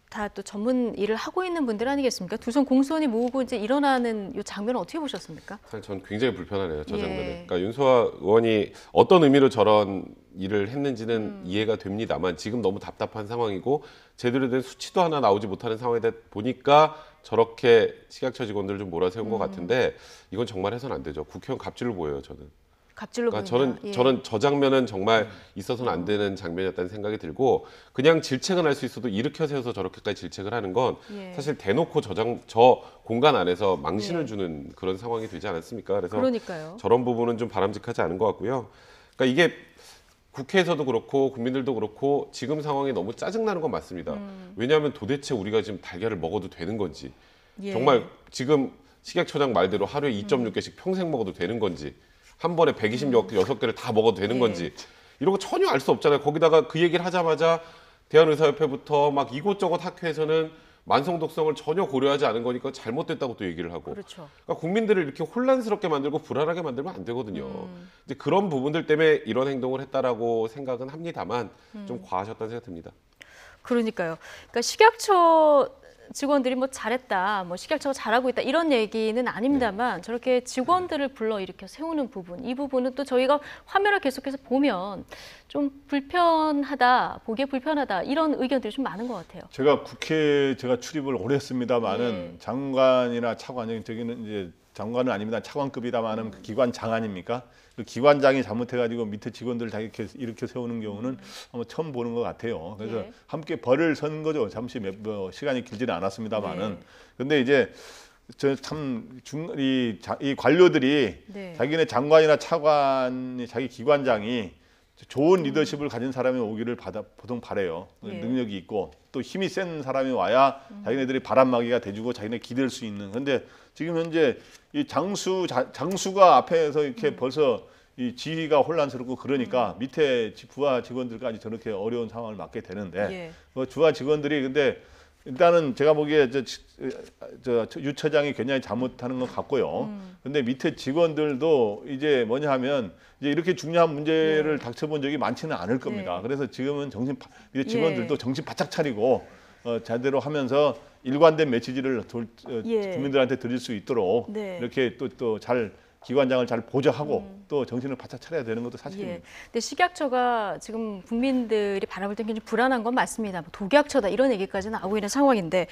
다 또 전문 일을 하고 있는 분들 아니겠습니까? 두 손 공손히 모으고 이제 일어나는 이 장면을 어떻게 보셨습니까? 사실 전 굉장히 불편하네요, 저 장면은. 그러니까 윤소아 의원이 어떤 의미로 저런 일을 했는지는 이해가 됩니다만 지금 너무 답답한 상황이고 제대로 된 수치도 하나 나오지 못하는 상황이다 보니까 저렇게 식약처 직원들을 좀 몰아세운 것 같은데 이건 정말 해서는 안 되죠. 국회의원 갑질로 보여요, 저는. 갑질로 그러니까 보인다. 저는 저 장면은 정말 있어서는 안 되는 장면이었다는 생각이 들고 그냥 질책은 할 수 있어도 일으켜 세워서 저렇게까지 질책을 하는 건 사실 대놓고 저 공간 안에서 망신을 주는 그런 상황이 되지 않았습니까? 그래서 그러니까요. 저런 부분은 좀 바람직하지 않은 것 같고요. 그러니까 이게 국회에서도 그렇고 국민들도 그렇고 지금 상황이 너무 짜증나는 건 맞습니다. 왜냐하면 도대체 우리가 지금 달걀을 먹어도 되는 건지 정말 지금 식약처장 말대로 하루에 2.6개씩 평생 먹어도 되는 건지 한 번에 126개를 다 먹어도 되는 건지 이런 거 전혀 알 수 없잖아요. 거기다가 그 얘기를 하자마자 대한의사협회부터 막 이곳저곳 학회에서는 만성독성을 전혀 고려하지 않은 거니까 잘못됐다고 또 얘기를 하고 그렇죠. 그러니까 국민들을 이렇게 혼란스럽게 만들고 불안하게 만들면 안 되거든요. 이제 그런 부분들 때문에 이런 행동을 했다라고 생각은 합니다만 좀 과하셨다는 생각이 듭니다. 그러니까요. 그러니까 식약처 직원들이 뭐 잘했다, 뭐 식약처가 잘하고 있다 이런 얘기는 아닙니다만 저렇게 직원들을 불러 일으켜 세우는 부분, 이 부분은 또 저희가 화면을 계속해서 보면 좀 불편하다, 보기에 불편하다 이런 의견들이 좀 많은 것 같아요. 제가 출입을 오래 했습니다만은 장관이나 차관, 저기는 이제 장관은 아닙니다. 차관급이다만은 그 기관장 아닙니까? 그 기관장이 잘못해가지고 밑에 직원들 다 이렇게 일으켜 세우는 경우는 아마 처음 보는 것 같아요. 그래서 함께 벌을 선 거죠. 잠시 시간이 길지는 않았습니다만은. 근데 이제 이 관료들이 자기네 장관이나 차관이 자기 기관장이 좋은 리더십을 가진 사람이 오기를 보통 바래요. 예. 능력이 있고 또 힘이 센 사람이 와야 자기네들이 바람막이가 돼주고 자기네 기댈 수 있는. 근데 지금 현재 이 장수가 앞에서 이렇게 벌써 이 지휘가 혼란스럽고 그러니까 밑에 부하 직원들까지 저렇게 어려운 상황을 맡게 되는데 주하 직원들이 근데 일단은 제가 보기에 유 처장이 굉장히 잘못하는 것 같고요. 근데 밑에 직원들도 이제 뭐냐 하면 이제 이렇게 중요한 문제를 닥쳐본 적이 많지는 않을 겁니다. 그래서 지금은 직원들도 정신 바짝 차리고 제대로 하면서 일관된 메시지를 국민들한테 드릴 수 있도록 이렇게 또 잘 기관장을 잘 보좌하고 또 정신을 바짝 차려야 되는 것도 사실입니다. 근데 식약처가 지금 국민들이 바라볼 때 굉장히 불안한 건 맞습니다. 뭐 독약처다 이런 얘기까지 나오고 있는 상황인데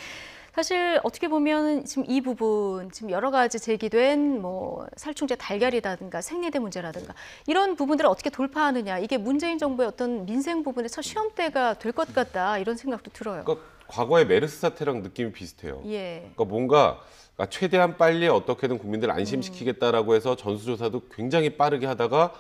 사실 어떻게 보면 지금 이 부분 지금 여러 가지 제기된 뭐 살충제 달걀이라든가 생리대 문제라든가 이런 부분들을 어떻게 돌파하느냐 이게 문재인 정부의 어떤 민생 부분의 첫 시험대가 될 것 같다 이런 생각도 들어요. 그러니까 과거의 메르스 사태랑 느낌이 비슷해요. 그러니까 뭔가 최대한 빨리 어떻게든 국민들을 안심시키겠다라고 해서 전수조사도 굉장히 빠르게 하다가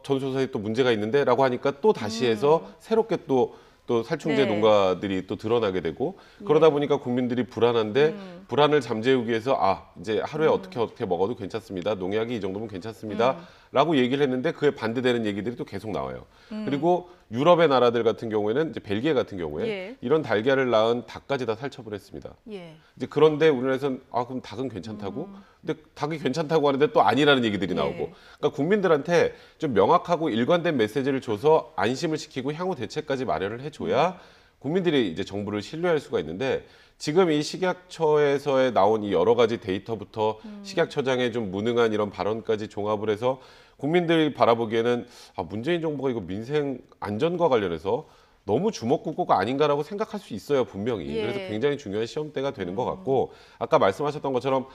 전수조사에 또 문제가 있는데 라고 하니까 또 다시 해서 새롭게 또 살충제 농가들이 또 드러나게 되고 그러다 보니까 국민들이 불안한데 불안을 잠재우기 위해서 이제 하루에 어떻게 먹어도 괜찮습니다. 농약이 이 정도면 괜찮습니다. 라고 얘기를 했는데 그에 반대되는 얘기들이 또 계속 나와요. 그리고 유럽의 나라들 같은 경우에는 이제 벨기에 같은 경우에 이런 달걀을 낳은 닭까지 다 살처분 했습니다. 이제 그런데 우리나라에서는 그럼 닭은 괜찮다고? 근데 닭이 괜찮다고 하는데 또 아니라는 얘기들이 나오고. 그러니까 국민들한테 좀 명확하고 일관된 메시지를 줘서 안심을 시키고 향후 대책까지 마련을 해줘야 국민들이 이제 정부를 신뢰할 수가 있는데 지금 이 식약처에서 나온 이 여러 가지 데이터부터 식약처장의 좀 무능한 이런 발언까지 종합을 해서 국민들이 바라보기에는 문재인 정부가 이거 민생 안전과 관련해서 너무 주먹구구가 아닌가라고 생각할 수 있어요, 분명히. 그래서 굉장히 중요한 시험대가 되는 것 같고 아까 말씀하셨던 것처럼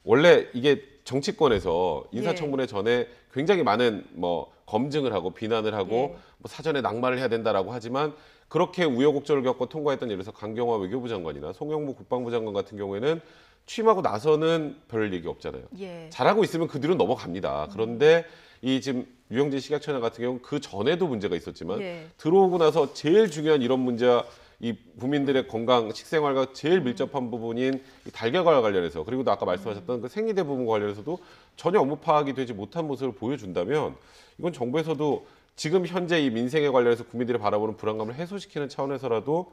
원래 이게 정치권에서 인사청문회 전에 굉장히 많은 뭐 검증을 하고 비난을 하고 뭐 사전에 낙마를 해야 된다라고 하지만 그렇게 우여곡절을 겪고 통과했던 예를 들어서 강경화 외교부 장관이나 송영무 국방부 장관 같은 경우에는 취임하고 나서는 별 얘기 없잖아요. 잘하고 있으면 그 뒤로 넘어갑니다. 그런데 이 지금 유영진 식약처장 같은 경우는 그 전에도 문제가 있었지만 들어오고 나서 제일 중요한 이런 문제와 이 국민들의 건강, 식생활과 제일 밀접한 부분인 이 달걀과 관련해서 그리고 또 아까 말씀하셨던 그 생리대 부분과 관련해서도 전혀 업무 파악이 되지 못한 모습을 보여준다면 이건 정부에서도 지금 현재 이 민생에 관련해서 국민들이 바라보는 불안감을 해소시키는 차원에서라도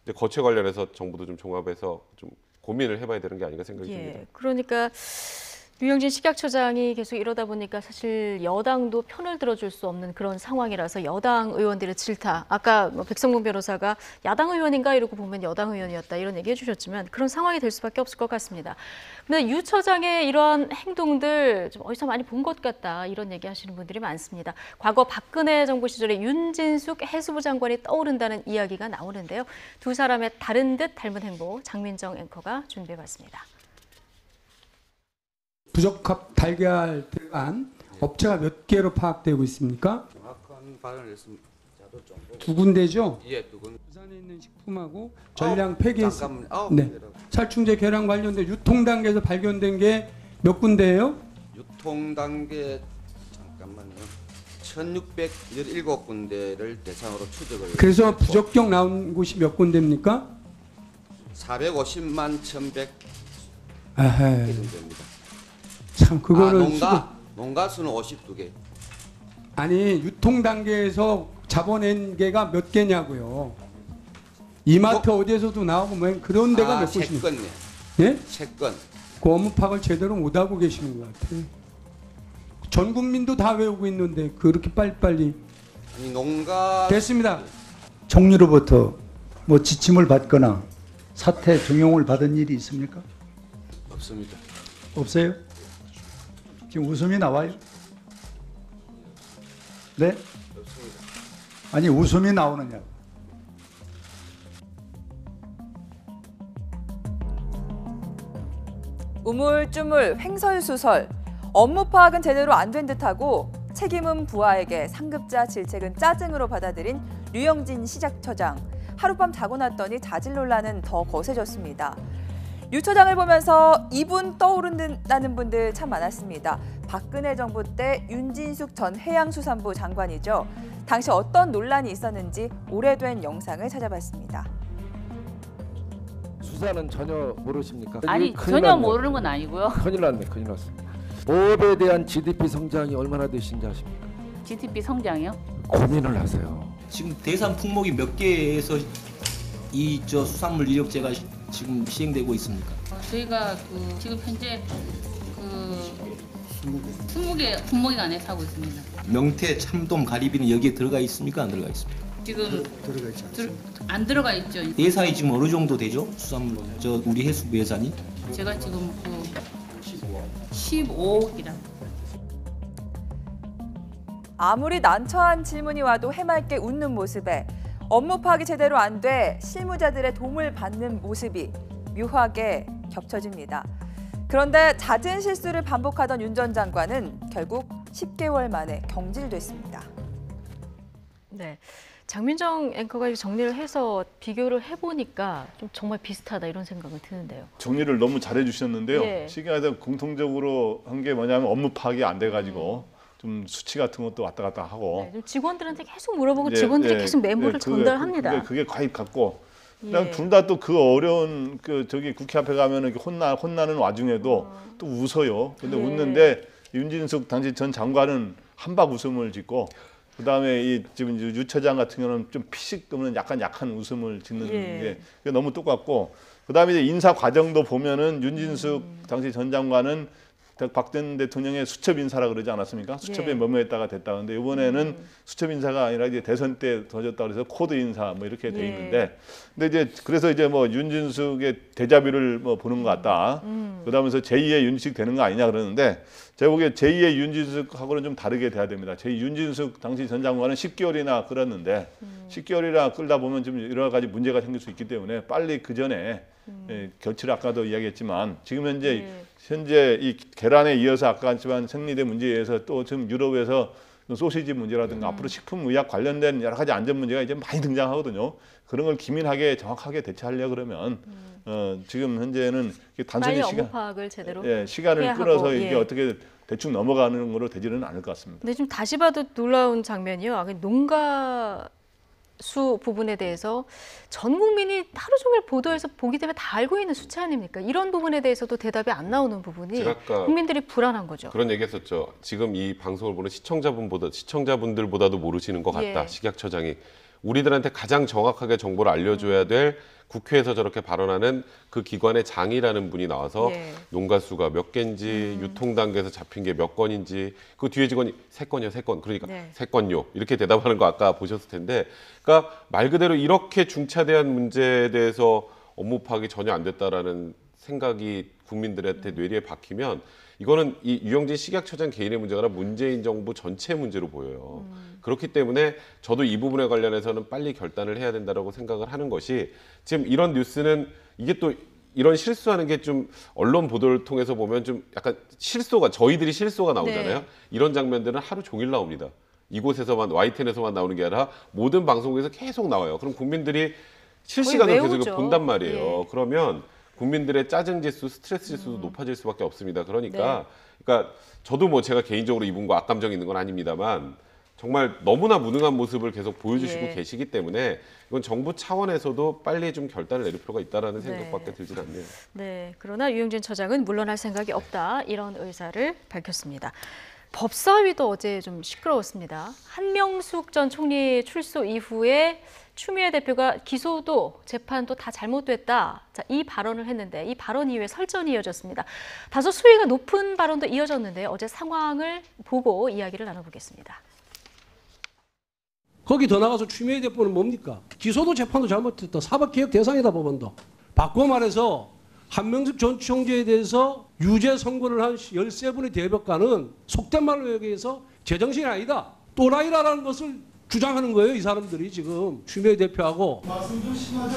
이제 거취에 관련해서 정부도 좀 종합해서 좀 고민을 해봐야 되는 게 아닌가 생각이 듭니다. 그러니까 유영진 식약처장이 계속 이러다 보니까 사실 여당도 편을 들어줄 수 없는 그런 상황이라서 여당 의원들의 질타. 아까 백성문 변호사가 야당 의원인가 이러고 보면 여당 의원이었다 이런 얘기 해주셨지만 그런 상황이 될 수밖에 없을 것 같습니다. 근데 유 처장의 이러한 행동들 좀 어디서 많이 본 것 같다 이런 얘기하시는 분들이 많습니다. 과거 박근혜 정부 시절에 윤진숙 해수부 장관이 떠오른다는 이야기가 나오는데요. 두 사람의 다른 듯 닮은 행보 장민정 앵커가 준비해봤습니다. 부적합 달걀 들어간 업체가 몇 개로 파악되고 있습니까? 정확한 발언을 했습니다. 두 군데죠? 두 군데. 부산에 있는 식품하고 전량 폐기했습니다. 잠깐만. 네. 살충제 결항 관련된 유통 단계에서 발견된 게 몇 군데예요? 유통 단계 잠깐만요. 1,617군데를 대상으로 추적을. 그래서 부적격 나온 곳이 몇 군데입니까? 450만 1,100 군데입니다. 참 그거는 농가 수는 52개. 아니 유통 단계에서 잡아낸 개가 몇 개냐고요. 이마트 어디에서도 나오고 뭐 그런 데가 몇 곳입니까? 예? 채권. 그 업무 파악을 제대로 못 하고 계시는 것 같아요. 전 국민도 다 외우고 있는데 그렇게 빨리빨리. 아니 농가. 됐습니다. 정유로부터 뭐 지침을 받거나 사퇴 종용을 받은 일이 있습니까? 없습니다. 없어요? 지금 웃음이 나와요? 네? 없습니다. 아니 웃음이 나오느냐고. 우물쭈물 횡설수설 업무 파악은 제대로 안 된 듯하고 책임은 부하에게 상급자 질책은 짜증으로 받아들인 류영진 식약처장. 하룻밤 자고 났더니 자질 논란은 더 거세졌습니다. 유 처장을 보면서 이분 떠오른다는 분들 참 많았습니다. 박근혜 정부 때 윤진숙 전 해양수산부 장관이죠. 당시 어떤 논란이 있었는지 오래된 영상을 찾아봤습니다. 수사는 전혀 모르십니까? 아니 전혀 모르는 건 아니고요. 큰일 났네, 큰일 났습니다. 보업에 대한 GDP 성장이 얼마나 되신지 아십니까? GDP 성장이요? 고민을 하세요. 지금 대상 품목이 몇 개에서 이 수산물 이력제가 지금 시행되고 있습니까? 저희가 지금 현재 20개 품목이 안에서 하고 있습니다. 명태, 참돔, 가리비는 여기에 들어가 있습니까? 안 들어가 있습니까? 지금 들어가 있지 않습니까? 안 들어가 있죠. 예산이 지금 어느 정도 되죠? 수산물 우리 해수부 예산이? 제가 지금 15억이라. 아무리 난처한 질문이 와도 해맑게 웃는 모습에 업무 파악이 제대로 안 돼 실무자들의 도움을 받는 모습이 묘하게 겹쳐집니다. 그런데 잦은 실수를 반복하던 윤 전 장관은 결국 10개월 만에 경질됐습니다. 네, 장민정 앵커가 정리를 해서 비교를 해보니까 좀 정말 비슷하다 이런 생각은 드는데요. 정리를 너무 잘해 주셨는데요. 예. 시기하다 공통적으로 한 게 뭐냐면 업무 파악이 안 돼가지고 좀 수치 같은 것도 왔다 갔다 하고 네, 직원들한테 계속 물어보고 직원들이 계속 메모를 전달합니다. 그게 과입 같고 예. 둘 다 또 그 어려운 국회 앞에 가면은 혼나는 와중에도 또 웃어요. 근데 예. 웃는데 윤진숙 당시 전 장관은 한박 웃음을 짓고 그다음에 지금 유 처장 같은 경우는 좀 피식 없는 약간 약한 웃음을 짓는 게 너무 똑같고 그다음에 이제 인사 과정도 보면은 윤진숙 당시 전 장관은 박 전 대통령의 수첩 인사라 그러지 않았습니까? 수첩에 머무했다가 됐다. 근데 이번에는 수첩 인사가 아니라 이제 대선 때 더졌다 그래서 코드 인사 뭐 이렇게 돼 있는데, 근데 이제 그래서 이제 뭐 윤진숙의 데자뷰를 뭐 보는 것 같다. 그러면서 제2의 윤진숙 되는 거 아니냐 그러는데 제가 보기에 제2의 윤진숙하고는 좀 다르게 돼야 됩니다. 제2 윤진숙 당시 전 장관은 10개월이나 끌었는데 10개월이나 끌다 보면 좀 여러 가지 문제가 생길 수 있기 때문에 빨리 그 전에 결치를 아까도 이야기했지만 지금 현재 이 계란에 이어서 아까 했지만 생리대 문제에 의해서 또 지금 유럽에서 소시지 문제라든가 앞으로 식품의약 관련된 여러 가지 안전 문제가 이제 많이 등장하거든요. 그런 걸 기민하게 정확하게 대처하려 그러면 지금 현재는 단순히 업무 파악을 제대로 시간을 끌어서 이게 어떻게 대충 넘어가는 거로 되지는 않을 것 같습니다. 근데 좀 다시 봐도 놀라운 장면이요. 농가수 부분에 대해서 전 국민이 하루 종일 보도에서 보기 때문에 다 알고 있는 수치 아닙니까? 이런 부분에 대해서도 대답이 안 나오는 부분이 국민들이 불안한 거죠. 그런 얘기했었죠. 지금 이 방송을 보는 시청자분들보다도 모르시는 것 같다. 식약처장이. 우리들한테 가장 정확하게 정보를 알려줘야 될 국회에서 저렇게 발언하는 그 기관의 장이라는 분이 나와서 농가수가 몇 개인지 유통 단계에서 잡힌 게 몇 건인지 그 뒤에 직원이 3건이요, 3건. 그러니까 3건요. 이렇게 대답하는 거 아까 보셨을 텐데 그러니까 말 그대로 이렇게 중차대한 문제에 대해서 업무 파악이 전혀 안 됐다라는 생각이 국민들한테 뇌리에 박히면 이거는 이 유영진 식약처장 개인의 문제가 아니라 문재인 정부 전체 문제로 보여요. 그렇기 때문에 저도 이 부분에 관련해서는 빨리 결단을 해야 된다고 생각을 하는 것이 지금 이런 뉴스는 이게 또 이런 실수하는 게 좀 언론 보도를 통해서 보면 좀 약간 저희들이 실수가 나오잖아요. 이런 장면들은 하루 종일 나옵니다. 이곳에서만 YTN에서만 나오는 게 아니라 모든 방송국에서 계속 나와요. 그럼 국민들이 실시간으로 계속 본단 말이에요. 그러면 국민들의 짜증 지수, 스트레스 지수도 높아질 수밖에 없습니다. 그러니까 저도 뭐 제가 개인적으로 이분과 악감정이 있는 건 아닙니다만 정말 너무나 무능한 모습을 계속 보여주시고 계시기 때문에 이건 정부 차원에서도 빨리 좀 결단을 내릴 필요가 있다라는 생각밖에 들질 않네요. 네, 그러나 유영진 처장은 물러날 생각이 없다 이런 의사를 밝혔습니다. 법사위도 어제 좀 시끄러웠습니다. 한명숙 전 총리 출소 이후에 추미애 대표가 기소도 재판도 다 잘못됐다. 자, 이 발언을 했는데 이 발언 이후에 설전이 이어졌습니다. 다소 수위가 높은 발언도 이어졌는데 어제 상황을 보고 이야기를 나눠보겠습니다. 거기 더 나가서 추미애 대표는 뭡니까? 기소도 재판도 잘못했다. 사법개혁 대상이다 법원도. 바꿔 말해서 한명숙 전 총재에 대해서 유죄 선고를 한 13분의 대법관은 속된 말로 얘기해서 제정신이 아니다. 또라이라는 것을 주장하는 거예요. 이 사람들이 지금 추미애 대표하고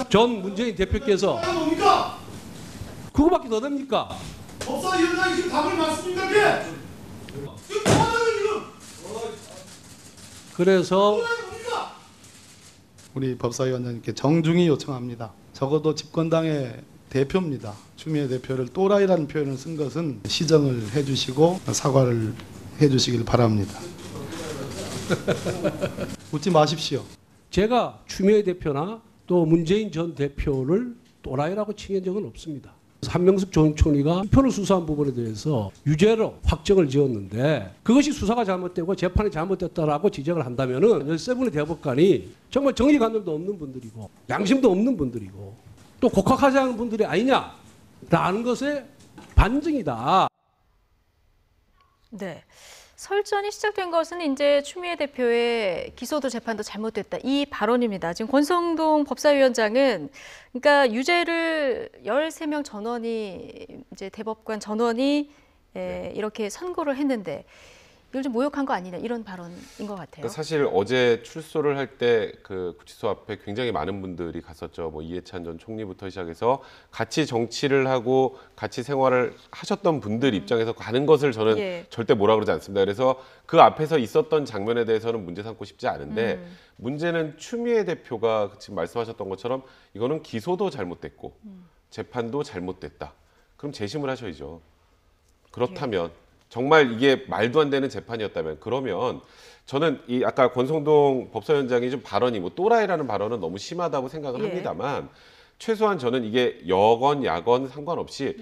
전 문재인 대표께서 그거밖에 더 됩니까? 법사위원장이 지금 답을 맞습니까? 그래서 우리 법사위원장님께 정중히 요청합니다. 적어도 집권당의 대표입니다. 추미애 대표를 또라이라는 표현을 쓴 것은 시정을 해주시고 사과를 해주시길 바랍니다. 웃지 마십시오. 제가 추미애 대표나 또 문재인 전 대표를 또라이라고 칭한 적은 없습니다. 한명숙 전 총리가 수표를 수사한 부분에 대해서 유죄로 확정을 지었는데 그것이 수사가 잘못되고 재판이 잘못됐다라고 지적을 한다면은 13분의 대법관이 정말 정리관념도 없는 분들이고 양심도 없는 분들이고 또 곡학하지 않은 분들이 아니냐라는 것의 반증이다. 네. 설전이 시작된 것은 이제 추미애 대표의 기소도 재판도 잘못됐다. 이 발언입니다. 지금 권성동 법사위원장은 그러니까 유죄를 13명 전원이 이제 대법관 전원이 이렇게 선고를 했는데 이걸 좀 모욕한 거 아니냐 이런 발언인 것 같아요. 그러니까 사실 어제 출소를 할 때 그 구치소 앞에 굉장히 많은 분들이 갔었죠. 뭐 이해찬 전 총리부터 시작해서 같이 정치를 하고 같이 생활을 하셨던 분들 입장에서 가는 것을 저는 절대 뭐라 그러지 않습니다. 그래서 그 앞에서 있었던 장면에 대해서는 문제 삼고 싶지 않은데 문제는 추미애 대표가 지금 말씀하셨던 것처럼 이거는 기소도 잘못됐고 재판도 잘못됐다. 그럼 재심을 하셔야죠. 그렇다면 정말 이게 말도 안 되는 재판이었다면 그러면 저는 이 아까 권성동 법사위원장이 좀 발언이 뭐 또라이라는 발언은 너무 심하다고 생각을 합니다만 최소한 저는 이게 여건 야건 상관없이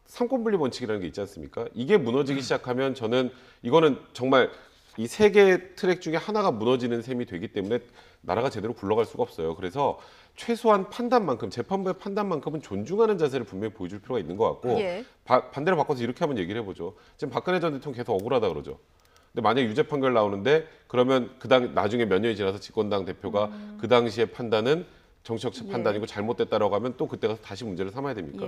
삼권분립 원칙이라는 게 있지 않습니까? 이게 무너지기 시작하면 저는 이거는 정말 이 세 개의 트랙 중에 하나가 무너지는 셈이 되기 때문에 나라가 제대로 굴러갈 수가 없어요. 그래서 최소한 판단만큼 재판부의 판단만큼은 존중하는 자세를 분명히 보여줄 필요가 있는 것 같고 반대로 바꿔서 이렇게 한번 얘기를 해보죠. 지금 박근혜 전 대통령 계속 억울하다 그러죠. 근데 만약 유죄 판결 나오는데 그러면 나중에 몇 년이 지나서 집권당 대표가 그 당시의 판단은 정치적 판단이고 잘못됐다라고 하면 또 그때 가서 다시 문제를 삼아야 됩니까?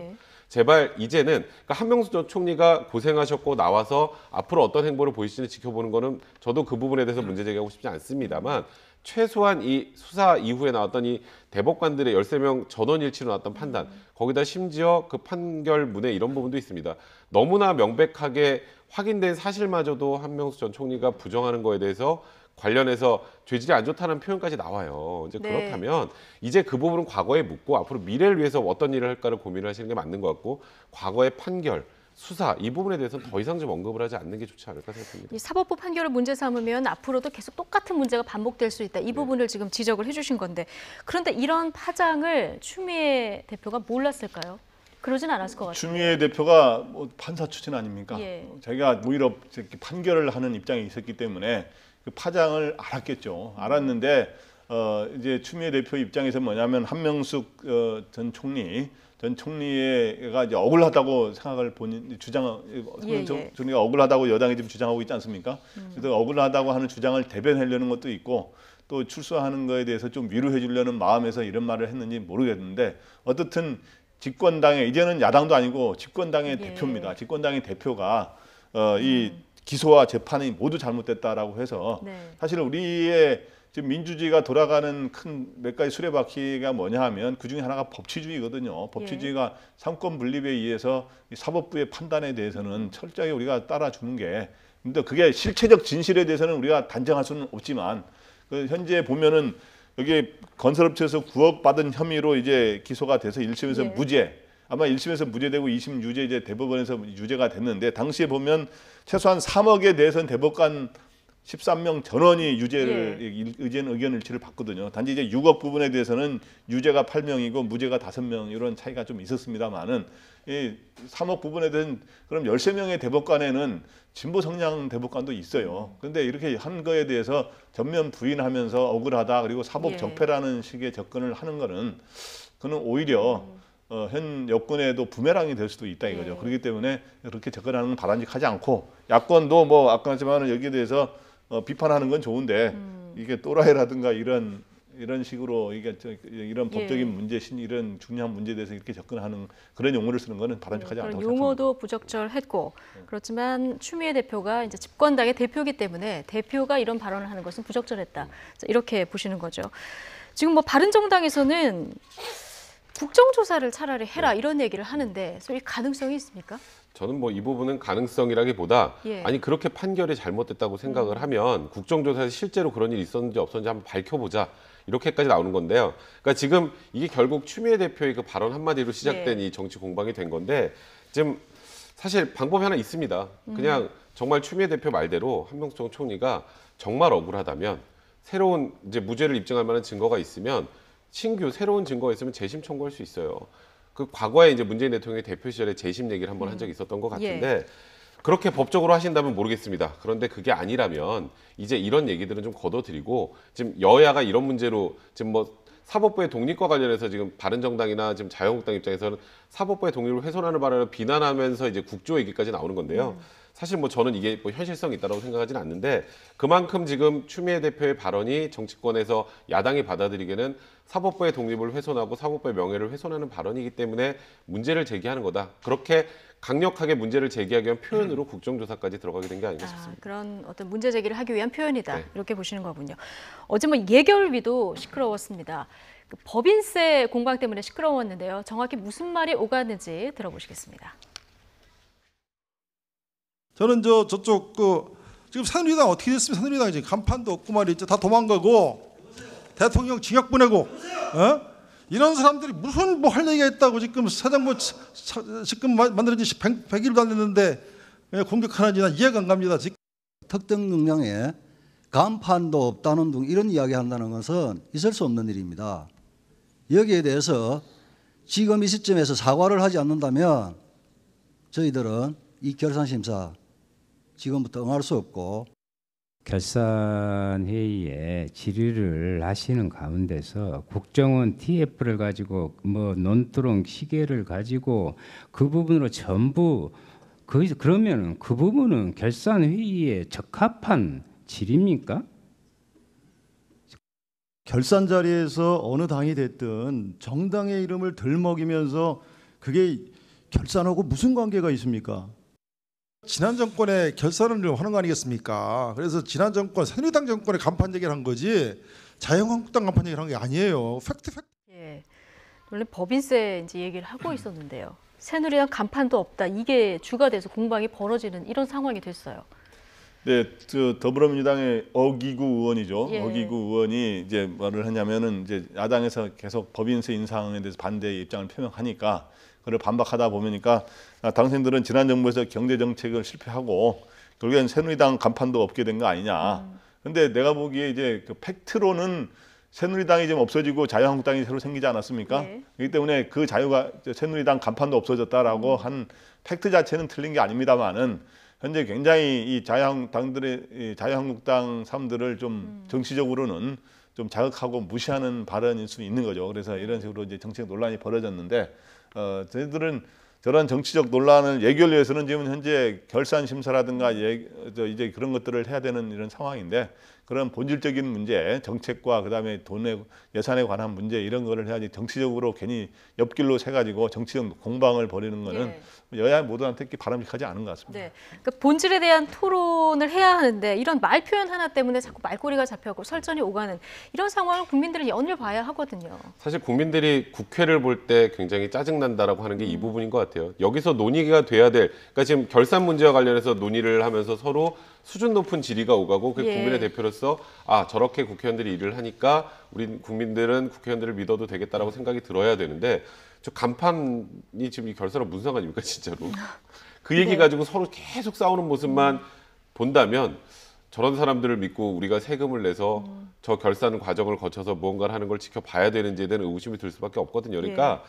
제발 이제는 그러니까 한명숙 전 총리가 고생하셨고 나와서 앞으로 어떤 행보를 보일지는 지켜보는 거는 저도 그 부분에 대해서 문제 제기하고 싶지 않습니다만 최소한 이 수사 이후에 나왔던 이 대법관들의 13명 전원 일치로 나왔던 판단 거기다 심지어 그 판결문에 이런 부분도 있습니다. 너무나 명백하게 확인된 사실마저도 한명숙 전 총리가 부정하는 거에 대해서 관련해서 죄질이 안 좋다는 표현까지 나와요. 이제 그렇다면 이제 그 부분은 과거에 묻고 앞으로 미래를 위해서 어떤 일을 할까를 고민을 하시는 게 맞는 것 같고 과거의 판결, 수사 이 부분에 대해서는 더 이상 좀 언급을 하지 않는 게 좋지 않을까 생각합니다. 이 사법부 판결을 문제 삼으면 앞으로도 계속 똑같은 문제가 반복될 수 있다. 이 부분을 지금 지적을 해주신 건데 그런데 이런 파장을 추미애 대표가 몰랐을까요? 그러진 않았을 것 같아요. 추미애 대표가 뭐 판사 출신 아닙니까? 자기가 오히려 판결을 하는 입장에 있었기 때문에 그 파장을 알았겠죠. 알았는데 이제 추미애 대표 입장에서 뭐냐면 한명숙 전 총리가 이제 억울하다고 생각을 총리가 억울하다고 여당이 지금 주장하고 있지 않습니까? 그래서 억울하다고 하는 주장을 대변하려는 것도 있고 또 출소하는 거에 대해서 좀 위로해 주려는 마음에서 이런 말을 했는지 모르겠는데 어떻든 집권당의 이제는 야당도 아니고 집권당의 대표입니다. 집권당의 대표가 이 기소와 재판이 모두 잘못됐다라고 해서 사실 우리의 지금 민주주의가 돌아가는 큰 몇 가지 수레바퀴가 뭐냐 하면 그중에 하나가 법치주의거든요. 법치주의가 삼권 분립에 의해서 이 사법부의 판단에 대해서는 철저하게 우리가 따라주는 게 근데 그게 실체적 진실에 대해서는 우리가 단정할 수는 없지만 그 현재 보면은 여기 건설업체에서 9억 받은 혐의로 이제 기소가 돼서 1심에서 무죄 아마 1심에서 무죄되고 2심 유죄 이제 대법원에서 유죄가 됐는데 당시에 보면 최소한 3억에 대해서는 대법관 13명 전원이 유죄를 의견 일치를 받거든요. 단지 이제 6억 부분에 대해서는 유죄가 8명이고 무죄가 5명 이런 차이가 좀 있었습니다만은 이 3억 부분에 대한 그럼 13명의 대법관에는 진보 성향 대법관도 있어요. 그런데 이렇게 한 거에 대해서 전면 부인하면서 억울하다 그리고 사법 적폐라는 식의 접근을 하는 거는 그는 오히려 현 여권에도 부메랑이 될 수도 있다 이거죠. 그렇기 때문에 그렇게 접근하는 건 바람직하지 않고 야권도 뭐 아까 했지만 여기에 대해서 비판하는 건 좋은데 이게 또라이라든가 이런 식으로 이게 이런 법적인 문제, 이런 중요한 문제에 대해서 이렇게 접근하는 그런 용어를 쓰는 거는 바람직하지 않다고 생각합니다. 용어도 부적절했고 그렇지만 추미애 대표가 이제 집권당의 대표이기 때문에 대표가 이런 발언을 하는 것은 부적절했다. 이렇게 보시는 거죠. 지금 뭐 바른정당에서는 국정조사를 차라리 해라 이런 얘기를 하는데 이 가능성이 있습니까? 저는 뭐 이 부분은 가능성이라기보다 아니 그렇게 판결이 잘못됐다고 생각을 하면 국정조사에서 실제로 그런 일이 있었는지 없었는지 한번 밝혀보자 이렇게까지 나오는 건데요. 그러니까 지금 이게 결국 추미애 대표의 그 발언 한마디로 시작된 이 정치 공방이 된 건데 지금 사실 방법이 하나 있습니다. 그냥 정말 추미애 대표 말대로 한명숙 총리가 정말 억울하다면 새로운 이제 무죄를 입증할 만한 증거가 있으면 신규 새로운 증거가 있으면 재심 청구할 수 있어요. 그 과거에 이제 문재인 대통령이 대표 시절에 재심 얘기를 한번 한 적이 있었던 것 같은데 그렇게 법적으로 하신다면 모르겠습니다. 그런데 그게 아니라면 이제 이런 얘기들은 좀 걷어들이고 지금 여야가 이런 문제로 지금 뭐 사법부의 독립과 관련해서 지금 바른정당이나 지금 자유한국당 입장에서는 사법부의 독립을 훼손하는 발언을 비난하면서 이제 국조 얘기까지 나오는 건데요. 사실 뭐 저는 이게 뭐 현실성이 있다고 생각하지는 않는데 그만큼 지금 추미애 대표의 발언이 정치권에서 야당이 받아들이기에는 사법부의 독립을 훼손하고 사법부의 명예를 훼손하는 발언이기 때문에 문제를 제기하는 거다. 그렇게 강력하게 문제를 제기하기 위한 표현으로 국정조사까지 들어가게 된 게 아닌가 싶습니다. 그런 어떤 문제 제기를 하기 위한 표현이다. 이렇게 보시는 거군요. 어제 뭐 예결위도 시끄러웠습니다. 그 법인세 공방 때문에 시끄러웠는데요. 정확히 무슨 말이 오갔는지 들어보시겠습니다. 저는 저쪽 지금 새누리당 어떻게 됐습니까? 새누리당 지금 간판도 없고 말이죠. 다 도망가고 대통령 징역 보내고 이런 사람들이 무슨 뭐 할 얘기가 있다고 지금 새 정부 지금 만들어진 지 100일도 안 됐는데 공격하는지 난 이해가 안 갑니다. 특정 능력에 간판도 없다는 등 이런 이야기 한다는 것은 있을 수 없는 일입니다. 여기에 대해서 지금 이 시점에서 사과를 하지 않는다면 저희들은 이 결산심사 지금부터 응할 수 없고 결산회의에 질의를 하시는 가운데서 국정원 TF를 가지고 뭐 논두렁 시계를 가지고 그 부분으로 전부 그러면 그 부분은 결산회의에 적합한 질입니까? 결산 자리에서 어느 당이 됐든 정당의 이름을 들먹이면서 그게 결산하고 무슨 관계가 있습니까? 지난 정권에 결산을 하는 거 아니겠습니까? 그래서 지난 정권 새누리당 정권의 간판 얘기를 한 거지 자유한국당 간판 얘기를 한 게 아니에요. 팩트. 예, 원래 법인세 이제 얘기를 하고 있었는데요. 새누리당 간판도 없다. 이게 주가 돼서 공방이 벌어지는 이런 상황이 됐어요. 네, 더불어민주당의 어기구 의원이죠. 예. 어기구 의원이 이제 뭐를 하냐면은 이제 야당에서 계속 법인세 인상에 대해서 반대의 입장을 표명하니까 그걸 반박하다 보니까 당신들은 지난 정부에서 경제 정책을 실패하고 결국엔 새누리당 간판도 없게 된 거 아니냐. 근데 내가 보기에 이제 그 팩트로는 새누리당이 좀 없어지고 자유한국당이 새로 생기지 않았습니까? 네. 그렇기 때문에 그 새누리당 간판도 없어졌다라고 한 팩트 자체는 틀린 게 아닙니다만은 현재 굉장히 이 자유한국당 사람들을 좀 정치적으로는 좀 자극하고 무시하는 발언일 수 있는 거죠. 그래서 이런 식으로 이제 정책 논란이 벌어졌는데 저희들은 저런 정치적 논란을 예결 위해서는 지금 현재 결산 심사라든가 이제 그런 것들을 해야 되는 이런 상황인데 그런 본질적인 문제, 정책과 그다음에 돈의 예산에 관한 문제 이런 거를 해야지 정치적으로 괜히 옆길로 새가지고 정치적 공방을 벌이는 거는 여야 모두한테 바람직하지 않은 것 같습니다. 네, 그러니까 본질에 대한 토론을 해야 하는데 이런 말 표현 하나 때문에 자꾸 말꼬리가 잡혀고 설전이 오가는 이런 상황을 국민들은 연을 봐야 하거든요. 사실 국민들이 국회를 볼 때 굉장히 짜증난다라고 하는 게 이 부분인 것 같아요. 여기서 논의가 돼야 될, 그러니까 지금 결산 문제와 관련해서 논의를 하면서 서로 수준 높은 질의가 오가고 그 국민의 대표로서 저렇게 국회의원들이 일을 하니까 우리 국민들은 국회의원들을 믿어도 되겠다라고 생각이 들어야 되는데 저 간판이 지금 이 결사랑 무슨 상관입니까 진짜로? 그 얘기 가지고 서로 계속 싸우는 모습만 본다면 저런 사람들을 믿고 우리가 세금을 내서 저 결산 과정을 거쳐서 무언가를 하는 걸 지켜봐야 되는지에 대한 의구심이 들 수밖에 없거든요. 그러니까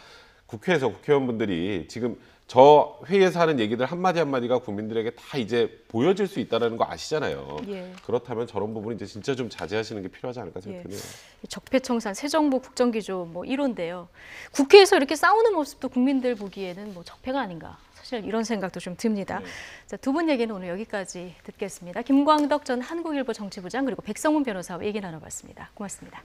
국회에서 국회의원분들이 지금 저 회의에서 하는 얘기들 한마디 한마디가 국민들에게 다 이제 보여질 수 있다는 거 아시잖아요. 그렇다면 저런 부분은 이제 진짜 좀 자제하시는 게 필요하지 않을까 생각해요. 적폐청산, 새 정부 국정기조 뭐 이론데요. 국회에서 이렇게 싸우는 모습도 국민들 보기에는 뭐 적폐가 아닌가. 사실 이런 생각도 좀 듭니다. 자, 두 분 얘기는 오늘 여기까지 듣겠습니다. 김광덕 전 한국일보 정치부장 그리고 백성문 변호사와 얘기 나눠봤습니다. 고맙습니다.